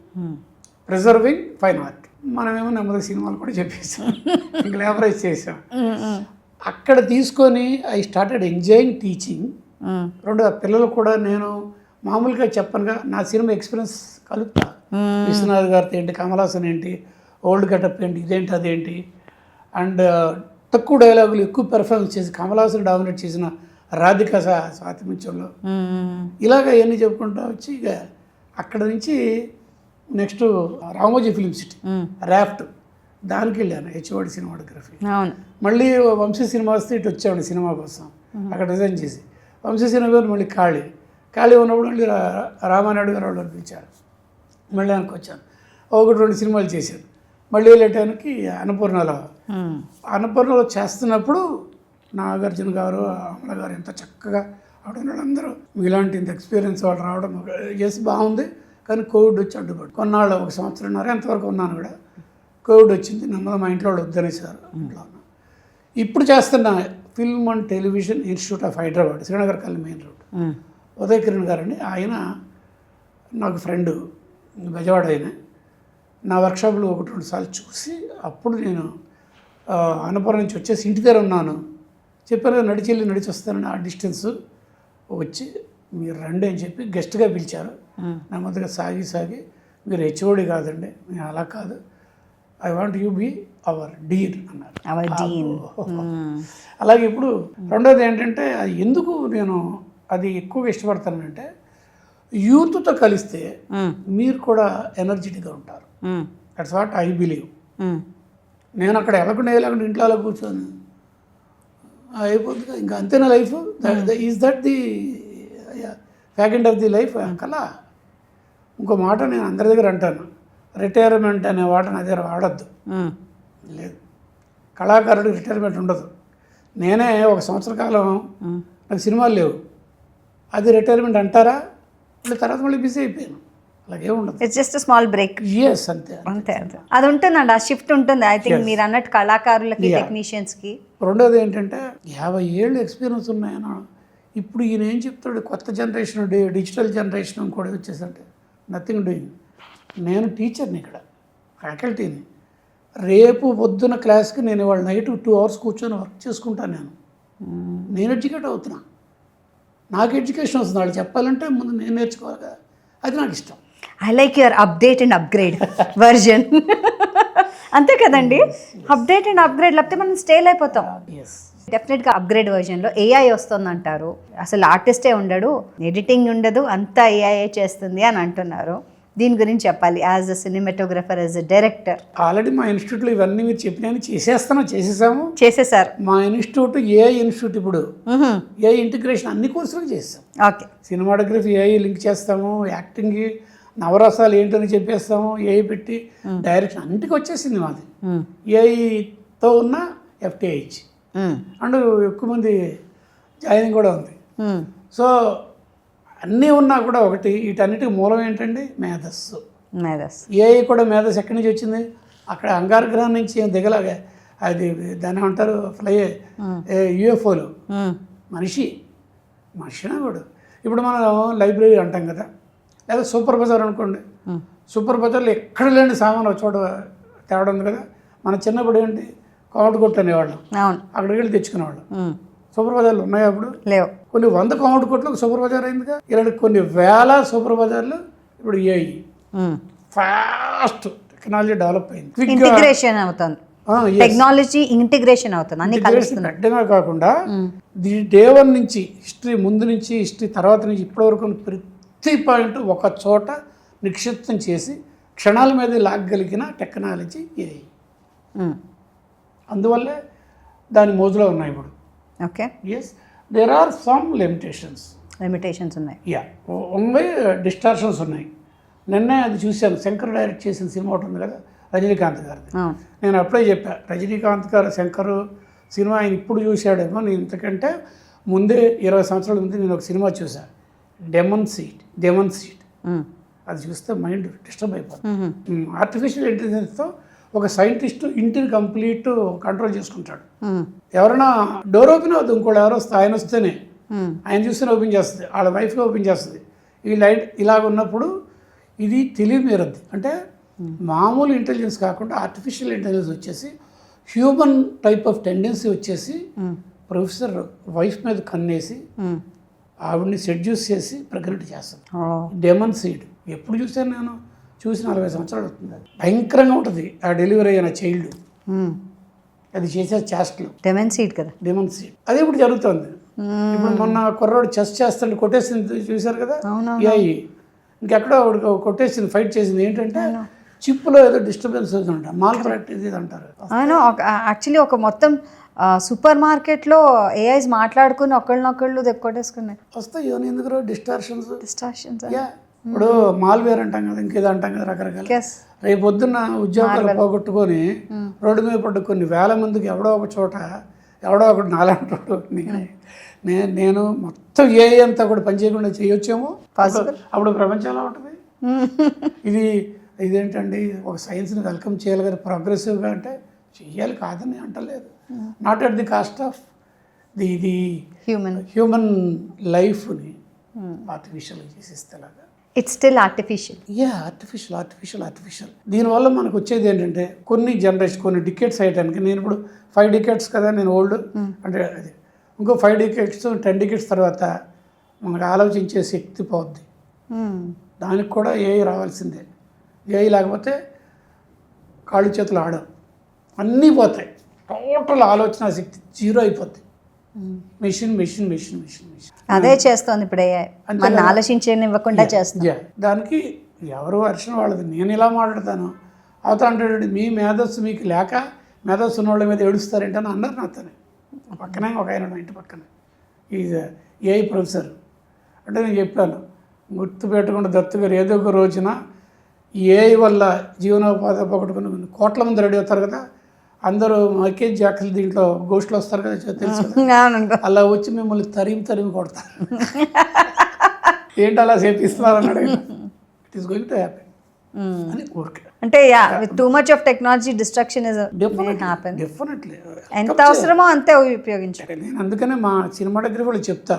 Preserving fine art. మనమేమో నెమ్మది సినిమాలు కూడా చెప్పేసాం, గ్లామరైజ్ చేసాం. అక్కడ తీసుకొని ఐ స్టార్టెడ్ ఎంజాయింగ్ టీచింగ్. రెండు పిల్లలు కూడా నేను మామూలుగా చెప్పనుగా నా సినిమా ఎక్స్పీరియన్స్ కలుపుతా. విశ్వనాథ్ గారితో ఏంటి, కమల్ హాసన్ ఏంటి, ఓల్డ్ గెటప్ ఏంటి, ఇదేంటి అదేంటి, అండ్ తక్కువ డైలాగులు ఎక్కువ పెర్ఫార్మెన్స్ చేసి కమల్ హాసన్ డామినేట్ చేసిన రాధిక స్వాతిముత్యంలో, ఇలాగ ఇవన్నీ చెప్పుకుంటా వచ్చి ఇక అక్కడ నుంచి next Ramoji film city raft దానికి వెళ్ళాను, హెచ్ఓడి సినిమాటోగ్రఫీ. మళ్ళీ వంశీ సినిమా వస్తే ఇటు వచ్చాడు సినిమా కోసం, అక్కడ రిజైన్ చేసి వంశీ సినిమా మళ్ళీ ఖాళీ ఉన్నప్పుడు మళ్ళీ రామానాయుడు గారు వాళ్ళు పిలిచారు, మళ్ళీ ఆయనకు వచ్చాను. 1-2 సినిమాలు చేశాను. మళ్ళీ వెళ్ళటానికి అన్నపూర్ణలో చేస్తున్నప్పుడు నాగార్జున గారు, అమల గారు ఎంత చక్కగా ఆవిడ వాళ్ళందరూ ఇలాంటి ఇంత ఎక్స్పీరియన్స్ వాళ్ళు రావడం చేసి బాగుంది. కానీ కోవిడ్ వచ్చి అడ్డుపడి కొన్నాళ్ళు 1 సంవత్సరంన్నర ఎంతవరకు ఉన్నాను కూడా. కోవిడ్ వచ్చింది, నెమ్మది మా ఇంట్లో వాళ్ళు వద్దనేసారు. ఇంట్లో ఇప్పుడు చేస్తున్న film and television institute of Hyderabad, Srinagar colony main road, Uday Kiran గారండి, ఆయన నాకు ఫ్రెండ్, బెజవాడ. ఆయన నా వర్క్షాప్లో 1-2 సార్లు చూసి అప్పుడు నేను అన్నపురం నుంచి వచ్చేసి ఇంటి దగ్గర ఉన్నాను. చెప్పారు నడిచి వస్తానని, ఆ డిస్టెన్స్ వచ్చి మీరు రండి అని చెప్పి గెస్ట్గా పిలిచారు. నెమ్మదిగా సాగి మీరు హెచ్ఓడి కాదండి, నేను అలా కాదు, I want you be our dean అన్నారు. అలాగే ఇప్పుడు రెండోది ఏంటంటే అది ఎందుకు నేను అది ఎక్కువగా ఇష్టపడతానంటే యూత్తో కలిస్తే మీరు కూడా ఎనర్జెటిక్గా ఉంటారు. That's what I believe. నేను అక్కడ వెళ్ళకుండా ఇంట్లో అలా కూర్చొని అయిపోతుంది ఇంకా అంతేనా life, is that the fag end of the life. కలా ఇంకో మాట నేను అందరి దగ్గర అంటాను, రిటైర్మెంట్ అనే మాట నా దగ్గర వాడద్దు. లేదు, కళాకారుడు రిటైర్మెంట్ ఉండదు. నేనే 1 సంవత్సర కాలం నాకు సినిమాలు లేవు, అది రిటైర్మెంట్ అంటారా? తర్వాత మళ్ళీ బిజీ అయిపోయాను. అలాగే ఉండదు, it's just small break. Yes, అంతే. అది ఉంటుందండి, ఆ షిఫ్ట్ ఉంటుంది. ఐ థింక్ మీరు అన్నట్టు కళాకారులకి, టెక్నీషియన్స్కి. రెండోది ఏంటంటే 50 ఏళ్ళు ఎక్స్పీరియన్స్ ఉన్నాయన. ఇప్పుడు ఈయన ఏం చెప్తాడు, కొత్త జనరేషన్, డిజిటల్ జనరేషన్ కూడా వచ్చేసంటే నథింగ్ డూయింగ్. నేను టీచర్ని, ఇక్కడ ఫ్యాకల్టీని. రేపు పొద్దున క్లాస్కి నేను ఇవాళ నైట్ 2 hours కూర్చొని వర్క్ చేసుకుంటాను. నేను ఎడ్యుకేట్ అవుతున్నా, నాకు ఎడ్యుకేషన్ వస్తుంది. వాళ్ళు చెప్పాలంటే ముందు నేను నేర్చుకోవాలి కదా, అది నాకు ఇష్టం. I like your update and upgrade version. అంతే కదండి, అప్డేట్ అండ్ అప్గ్రేడ్, లేకపోతే మనం స్టేల్ అయిపోతాం. డెఫినెట్గా అప్గ్రేడ్ వర్జన్లో ఏఐ వస్తుంది అంటారు. అసలు ఆర్టిస్టే ఉండడు, ఎడిటింగ్ ఉండదు, అంతా ఏఐ చేస్తుంది అని అంటున్నారు. దీని గురించి చెప్పాలి, as a cinematographer, as a director. Already మా ఇన్స్టిట్యూట్లో ఇవన్నీ మీరు చెప్పినవి చేసేసారు. మా ఇన్స్టిట్యూట్ ఏఐ ఇన్స్టిట్యూట్. ఇప్పుడు ఏఐ ఇంటిగ్రేషన్ అన్ని కోర్సులు చేస్తాం. ఓకే, సినిమాటోగ్రఫీ ఏఐ లింక్ చేస్తాము, యాక్టింగ్, నవరసాలు ఏంటని చెప్పేస్తాము, ఏఐ పెట్టి డైరెక్షన్ అన్నిటికీ వచ్చేసింది మాది. ఏఐతో ఉన్న FTH అండ్ ఎక్కువ మంది జాయినింగ్ కూడా ఉంది. సో అన్నీ ఉన్నా కూడా ఒకటి, వీటన్నిటికి మూలం ఏంటండి, మేధస్సు. ఏఐ కూడా మేధస్సు ఎక్కడి నుంచి వచ్చింది? అక్కడ అంగారగ్రహం నుంచి ఏం దిగలాగా, అది దాన్ని ఏమంటారు, UFOలు. మనిషినా కూడా. ఇప్పుడు మనం లైబ్రరీ అంటాం కదా, లేదా సూపర్ బజార్ అనుకోండి. సూపర్ బజార్లో ఎక్కడ లేని సామాన్ ఒక చోట తేవడం ఉంది కదా. మన చిన్నప్పుడు ఏంటి, కౌంట్ కొట్టు అనేవాళ్ళం, అక్కడికి వెళ్ళి తెచ్చుకునేవాళ్ళం. సూపర్ బజార్లు ఉన్నాయా? అప్పుడు లేవు. కొన్ని 100 కౌంట్ కొట్లకు సూపర్ బజార్ అయిందిగా. ఇలాంటి కొన్ని వేల సూపర్ బజార్లు ఇప్పుడు ఏఐ ఫాస్ట్ టెక్నాలజీ డెవలప్ అయింది, ఇంటిగ్రేషన్ అవుతుంది. టెక్నాలజీ ఇంటిగ్రేషన్ అవుతుంది, అన్ని అడ్డమే కాకుండా డే 1 నుంచి హిస్టరీ, ముందు నుంచి హిస్టరీ, తర్వాత నుంచి ఇప్పటి వరకు ప్రతి పాయింట్ ఒక చోట నిక్షిప్తం చేసి క్షణాల మీద లాగగలిగిన టెక్నాలజీ ఏఐ. అందువల్లే దాని మోజులో ఉన్నాయి ఇప్పుడు. Okay, yes, there are some limitations ఉన్నాయి. ఓన్లీ డిస్టార్షన్స్ ఉన్నాయి. నిన్నే అది చూశాను, శంకర్ డైరెక్ట్ చేసిన సినిమా ఒకటి ఉంది కదా, రజనీకాంత్ గారిది. అవును. నేను అప్పుడే చెప్పా, రజనీకాంత్ గారు శంకరు సినిమా ఆయన ఇప్పుడు చూశాడేమో, నేను ఇంతకంటే ముందే 20 సంవత్సరాల ముందు నేను ఒక సినిమా చూసాను, డెమన్ సీట్. అది చూస్తే మైండ్ డిస్టర్బ్ అయిపోతుంది. ఆర్టిఫిషియల్ ఇంటెలిజెన్స్తో ఒక సైంటిస్ట్ ఇంటిని కంప్లీట్ కంట్రోల్ చేసుకుంటాడు. ఎవరైనా డోర్ ఓపెన్ అవుతుంది, ఇంకోటి ఎవరో వస్తే ఆయన వస్తేనే, ఆయన చూస్తేనే ఓపెన్ చేస్తుంది, వాళ్ళ వైఫ్గా ఓపెన్ చేస్తుంది. ఈ లైట్ ఇలాగ ఉన్నప్పుడు ఇది తెలివి మీరద్ది. అంటే మామూలు ఇంటెలిజెన్స్ కాకుండా ఆర్టిఫిషియల్ ఇంటెలిజెన్స్ వచ్చేసి హ్యూమన్ టైప్ ఆఫ్ టెండెన్సీ వచ్చేసి ప్రొఫెసర్ వైఫ్ మీద కన్నేసి ఆవిడ్ని సెడ్యూస్ చేసి ప్రెగ్నెంట్ చేస్తుంది. డెమన్ సీడ్ ఎప్పుడు చూసాను నేను, చూసి 40 సంవత్సరాలు అవుతుంది. అది భయంకరంగా ఉంటుంది ఆ డెలివరీ అయిన చైల్డ్. అది చేసే చేష్టలు డెమన్ సీడ్ కదా, డెమన్ సీడ్. అదే ఇప్పుడు జరుగుతుంది. ఇప్పుడు మొన్న కుర్రాడు చెస్ చేస్తుంటే కొట్టేసింది చూశారు కదా, ఏఐ ఇంకెక్కడో కొట్టేసింది, ఫైట్ చేసింది. ఏంటంటే చిప్లో ఏదో డిస్టర్బెన్స్ అవుతుంట, మాల్ ప్రాక్టీస్ ఇది అంటారు. అవును, యాక్చువల్లీ ఒక మొత్తం సూపర్ మార్కెట్లో ఏఐస్ మాట్లాడుకుని ఒకళ్ళనొకళ్ళు కొట్టేసుకున్నాయి. వస్తాయి ఎందుకు డిస్టార్షన్స్. ఇప్పుడు మాల్వేర్ అంటాం కదా, ఇంకేదో అంటాం కదా, రకరకాల. రేపు పొద్దున్న ఉద్యోగాలు పోగొట్టుకొని రోడ్డు మీద పడ్డ కొన్ని వేల మందికి ఎవడో ఒక చోట ఎవడో ఒకటి నాలంటాడు. నేను మొత్తం ఏఐ అంతా కూడా పనిచేయకుండా చేయొచ్చేమో, అప్పుడు ప్రపంచం ఎలా ఉంటుంది? ఇదేంటండి, ఒక సైన్స్ని వెల్కమ్ చేయాలి కదా ప్రోగ్రెసివ్గా, అంటే చెయ్యాలి కాదని అంటలేదు. Not at the cost of the human లైఫ్ని ఆర్టిఫిషియల్గా చేసేస్తేలాగా. It's still artificial. ఆర్టిఫిషియల్. దీనివల్ల మనకు వచ్చేది ఏంటంటే కొన్ని జనరేషన్, కొన్ని డికేట్స్ అయ్యడానికి, నేను ఇప్పుడు 5 డికేట్స్ కదా నేను ఓల్డ్, అంటే అది ఇంకో 5 డికేట్స్ 10 డికేట్స్ తర్వాత మనకు ఆలోచించే శక్తి పోద్ది. దానికి కూడా ఏఐ రావాల్సిందే. ఏఐ లేకపోతే కాళ్ళు చేతులు ఆడవు, అన్నీ పోతాయి. టోటల్ ఆలోచన శక్తి జీరో అయిపోద్ది. మెషిన్. అదే చేస్తుంది ఇప్పుడు ఏఐ, మన ఆలోచించనివ్వకుండా చేస్తుంది. దానికి ఎవరు వర్షన్ వాళ్ళది. నేను ఇలా మాట్లాడతాను, అవతల అంటే మీ మేధస్సు మీకు లేక మేధస్సు ఉన్న వాళ్ళ మీద ఏడుస్తారేంటి అని అన్నారు నాతోనే. పక్కనే ఒక ఆయన ఇంటి పక్కన ఈజ్ ఏఐ ప్రొఫెసర్. అంటే నేను చెప్పాను, గుర్తుపెట్టకుండా దత్తు గారు ఏదో ఒక రోజున ఏఐ వల్ల జీవనోపాధి పోగొట్టుకుని కోట్ల మంది రెడీ అవుతారు కదా, అందరూ మైకేల్ జాక్సన్ దీంట్లో గోష్ఠులు వస్తారు కదా తెలుసు, అలా వచ్చి మిమ్మల్ని తరిమి కొడతారు. ఏంటి అలా చేపిస్తున్నారు అన్నాడు. It is going to happen అని ఊరికే. అంటే too much of technology destruction is definitely. ఎంత అవసరమో అంతే ఉపయోగించాలి. నేను అందుకనే మా సినిమాటోగ్రఫీలో చెప్తా,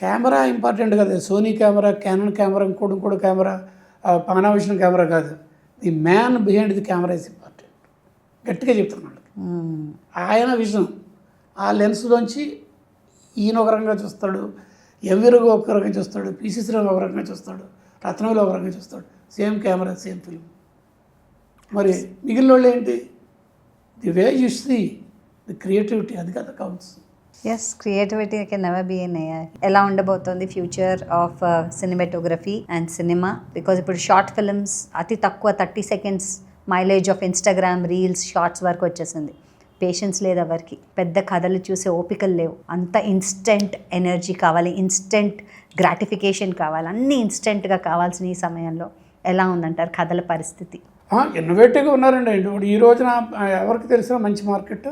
కెమెరా ఇంపార్టెంట్ కదా, సోనీ కెమెరా, క్యానన్ కెమెరా, ఇంకోటి కెమెరా, పానావిషన్ కెమెరా కాదు, the man behind the camera is important. గట్టిగా చెప్తున్నాడు. ఆయన విజన్, ఆ లెన్స్లోంచి ఈయన ఒక రకంగా చూస్తాడు, ఎంవీరుగా ఒక రకంగా చూస్తాడు, పీసీసీలో ఒక రకంగా చూస్తాడు, రత్నంలో ఒక రకంగా చూస్తాడు. Same camera, same film. మరి మిగిలిన వాళ్ళు ఏంటి? The way you see the creativity, అది కదా counts. Yes, creativity can never be in AI. ఎలా ఉండబోతోంది future of cinematography and cinema? Because ఇప్పుడు షార్ట్ ఫిల్మ్స్ అతి తక్కువ 30 seconds mileage of Instagram reels, shorts వరకు వచ్చేసింది. పేషెన్స్ లేదు ఎవరికి, పెద్ద కథలు చూసే ఓపికలు లేవు. అంత ఇన్స్టెంట్ ఎనర్జీ కావాలి, ఇన్స్టెంట్ గ్రాటిఫికేషన్ కావాలి, అన్నీ ఇన్స్టెంట్గా కావాల్సిన ఈ సమయంలో ఎలా ఉందంటారు కథల పరిస్థితి? ఇన్నోవేటివ్గా ఉన్నారండి. ఇప్పుడు ఈ రోజున ఎవరికి తెలిసిన మంచి మార్కెట్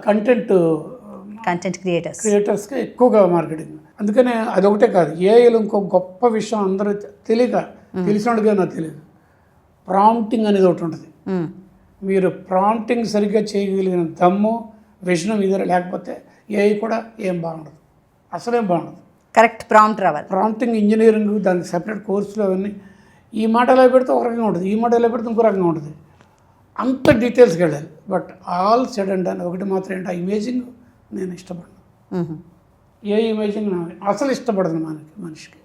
కంటెంట్ క్రియేటర్స్కి ఎక్కువగా మార్కెటింగ్. అందుకనే అదొకటే కాదు, ఏఐలో ఇంకో గొప్ప విషయం అందరూ తెలిసిన వాళ్ళకి నాకు తెలియదు, ప్రాంప్టింగ్ అనేది ఒకటి ఉంటుంది. మీరు ప్రాంప్టింగ్ సరిగ్గా చేయగలిగిన దమ్ము, విషయం ఇద్దరు లేకపోతే ఏఐ కూడా ఏం బాగుండదు, అసలేం బాగుండదు. కరెక్ట్ ప్రాంప్ట్ రావాలి. ప్రాంప్టింగ్ ఇంజనీరింగ్ దానికి సెపరేట్ కోర్సులు అవన్నీ. ఈ మాట ఎలా పెడితే ఒక రకంగా ఉంటుంది, ఈ మాట ఎలా పెడితే ఇంకో రకంగా ఉంటుంది. అంత డీటెయిల్స్కి వెళ్ళాలి. But all said and done ఒకటి మాత్రం ఏంటి, ఆ ఇమేజింగ్ నేను ఇష్టపడను. ఏ ఇమేజింగ్ అసలు ఇష్టపడదు మనిషికి.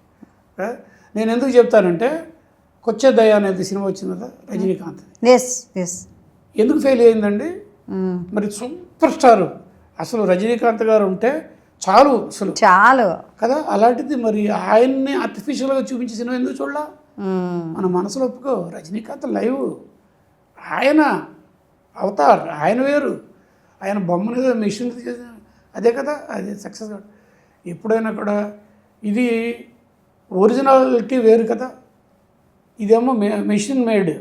నేను ఎందుకు చెప్తానంటే, కొచ్చే దయ అనేది సినిమా వచ్చింది కదా రజనీకాంత్, ఎందుకు ఫెయిల్ అయిందండి? మరి సూపర్ స్టార్ అసలు రజనీకాంత్ గారు ఉంటే చాలు కదా. అలాంటిది మరి ఆయన్ని ఆర్టిఫిషియల్గా చూపించే సినిమా ఎందుకు చూడాల? మన మనసులో ఒప్పుకో, రజనీకాంత్ లైవ్, ఆయన అవతార్, ఆయన వేరు, ఆయన బొమ్మని మిషన్ అదే కదా, అది సక్సెస్. ఎప్పుడైనా కూడా ఇది ఒరిజినాలిటీ వేరు కదా, ఇదేమో మెషిన్ మేడ్.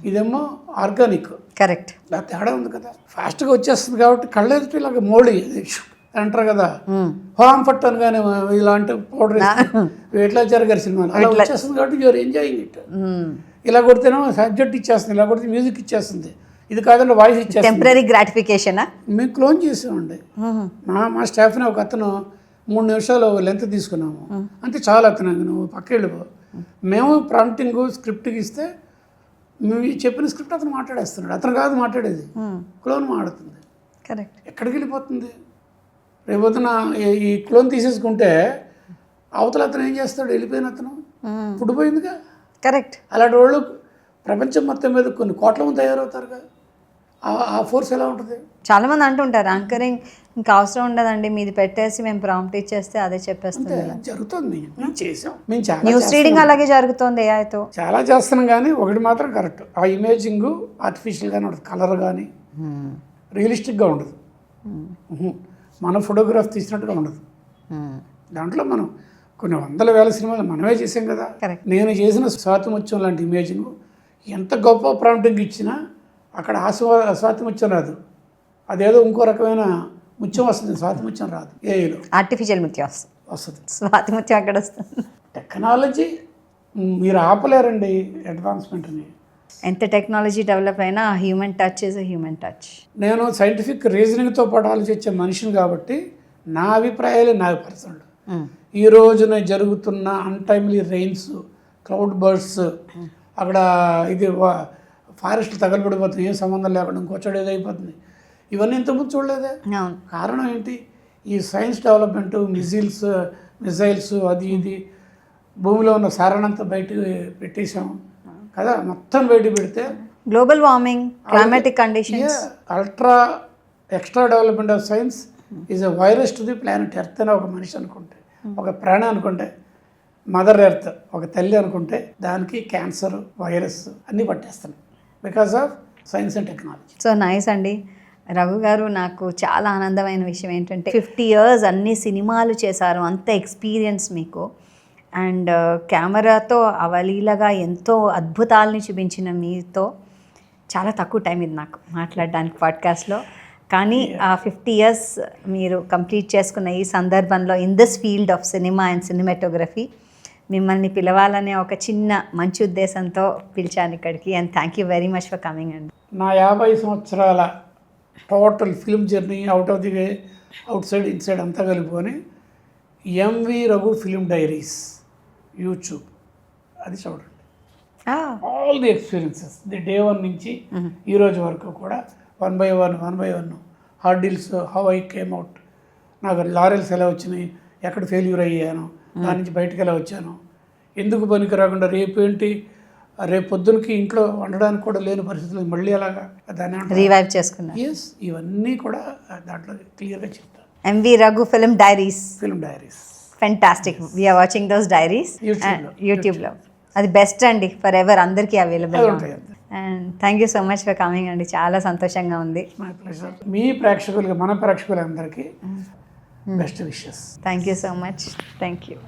ఇదేమో ఆర్గానిక్. కరెక్ట్. ఇలా తేడా ఉంది కదా. ఫాస్ట్గా వచ్చేస్తుంది కాబట్టి కళ్ళెదుటి ఇలాగ మోడీ అంటారు కదా, హోమ్ ఫట్ అనగానే ఇలాంటి పౌడర్ ఎట్లా జరిగారు సినిమాలు అలా వచ్చేస్తుంది కాబట్టి యూఆర్ ఎంజాయింగ్ ఇట్. ఇలా కొడితేనేమో సబ్జెక్ట్ ఇచ్చేస్తుంది, ఇలా కొడితే మ్యూజిక్ ఇచ్చేస్తుంది. ఇది కాదండి వాయిస్ ఇచ్చేస్తుంది. టెంపరీ గ్రాటిఫికేషనా? మేము క్లోన్ చేసామండి. మా స్టాఫ్ని ఒక అతను 3 నిమిషాలు లెంత్ తీసుకున్నాము అంతే, చాలా అతను నువ్వు పక్కెళ్ళిపో. మేము ప్రాంప్టింగ్ స్క్రిప్ట్కి ఇస్తే మేము చెప్పిన స్క్రిప్ట్ అతను మాట్లాడేస్తున్నాడు. అతను కాదు మాట్లాడేది, క్లోన్ మాట్లాడుతుంది. కరెక్ట్. ఎక్కడికి వెళ్ళిపోతుంది రేపొద్దున ఈ క్లోన్ తీసేసుకుంటే అవతల అతను ఏం చేస్తాడు, వెళ్ళిపోయిన అతను పుడిపోయిందిగా. కరెక్ట్. అలాంటి వాళ్ళు ప్రపంచం మొత్తం మీద కొన్ని కోట్ల మంది తయారవుతారుగా. ఆ ఫోర్స్ ఎలా ఉంటుంది? చాలామంది అంటుంటారు యాంకరింగ్ ఇంకా అవసరం ఉండదండి, మీది పెట్టేసి మేము ప్రాంప్ట్ ఇచ్చేస్తే అదే చెప్పేస్తుంది. జరుగుతుంది, మేము చేసాం. మేము చాలా న్యూస్ రీడింగ్ అలాగే జరుగుతుంది ఏఐతో. చాలా చేస్తున్నాం, కానీ ఒకటి మాత్రం కరెక్ట్, ఆ ఇమేజింగ్ ఆర్టిఫిషియల్గానే ఉండదు, కలర్ కానీ రియలిస్టిక్గా ఉండదు. మన ఫోటోగ్రాఫ్ తీసినట్టుగా ఉండదు. దాంట్లో మనం కొన్ని 100,000 సినిమాలు మనమే చేసాం కదా. నేను చేసిన స్వాతిముత్యం లాంటి ఇమేజింగ్ ఎంత గొప్ప ప్రాంప్టింగ్ ఇచ్చినా అక్కడ స్వాతిముత్యం రాదు, అదేదో ఇంకో రకమైన ముత్యం వస్తుంది, స్వాతిముత్యం రాదు. ఏఐలో ఆర్టిఫిషియల్ ముత్యం వస్తుంది, స్వాతిముత్యం అక్కడ వస్తుంది. టెక్నాలజీ మీరు ఆపలేరండి అడ్వాన్స్మెంట్ని. ఎంత టెక్నాలజీ డెవలప్ అయినా human touch is human touch. నేను సైంటిఫిక్ రీజనింగ్తో పాటు ఆలోచించే మనిషిని కాబట్టి నా అభిప్రాయాలే నా పర్సనల్. ఈ రోజున జరుగుతున్న అన్టైమ్లీ రెయిన్స్, క్లౌడ్ బర్డ్స్, అక్కడ ఇది ఫారెస్ట్లు తగలబడిపోతుంది, ఏం సంబంధం లేకుండా ఇంకొచ్చడు ఏదో అయిపోతుంది, ఇవన్నీ ఇంతకుముందు చూడలేదే. కారణం ఏంటి? ఈ సైన్స్ డెవలప్మెంట్, మిజైల్స్ అది ఇది, భూమిలో ఉన్న సారానంతా బయటకు పెట్టేసాము కదా. మొత్తం బయట పెడితే global warming, climatic conditions, extra development of science is a virus to the planet earth అని ఒక మనిషి అనుకుంటే, ఒక ప్రాణి అనుకుంటే, మదర్ ఎర్త్ ఒక తల్లి అనుకుంటే, దానికి క్యాన్సర్, వైరస్ అన్నీ పట్టేస్తున్నాయి because of science and technology. So nice అండి రఘు గారు. నాకు చాలా ఆనందమైన విషయం ఏంటంటే 50 years అన్ని సినిమాలు చేశారు, అంత ఎక్స్పీరియన్స్ మీకు. అండ్ కెమెరాతో అవలీలగా ఎంతో అద్భుతాలని చూపించిన మీతో చాలా తక్కువ టైం ఇది నాకు మాట్లాడడానికి పాడ్కాస్ట్లో. కానీ ఆ 50 years మీరు కంప్లీట్ చేసుకున్న ఈ సందర్భంలో in this field of cinema and cinematography మిమ్మల్ని పిలవాలనే ఒక చిన్న మంచి ఉద్దేశంతో పిలిచాను ఇక్కడికి. And thank you very much for coming అండి. నా 50 సంవత్సరాల total film journey out of the way, outside inside అంతా కలుపుకొని MV Raghu film diaries YouTube అది చూడండి. All the experiences the day 1 నుంచి ఈ రోజు వరకు కూడా 1 by 1 hurdles, how I came out, నాకు లారెల్స్ ఎలా వచ్చినాయి, ఎక్కడ ఫెయిల్యూర్ అయ్యాను, దాని నుంచి బయటకు ఎలా వచ్చాను, ఎందుకు పనికి రాకుండా రేపు పొద్దునకి ఇంట్లో వండడానికి కూడా లేని పరిస్థితులు మళ్ళీ అలాగా దాన్ని రివైవ్ చేసుకున్నా. ఎస్, ఇవన్నీ కూడా దాంట్లో క్లియర్గా చెప్తాను. MV Raghu film diaries. Fantastic. We are watching those diaries యూట్యూబ్లో. అది బెస్ట్ అండి, ఫర్ ఎవర్ అందరికీ available. And thank you so much for coming అండి, చాలా సంతోషంగా ఉంది. My pleasure. మీ ప్రేక్షకులకి, మన ప్రేక్షకులందరికీ best wishes. Thank you so much. Thank you.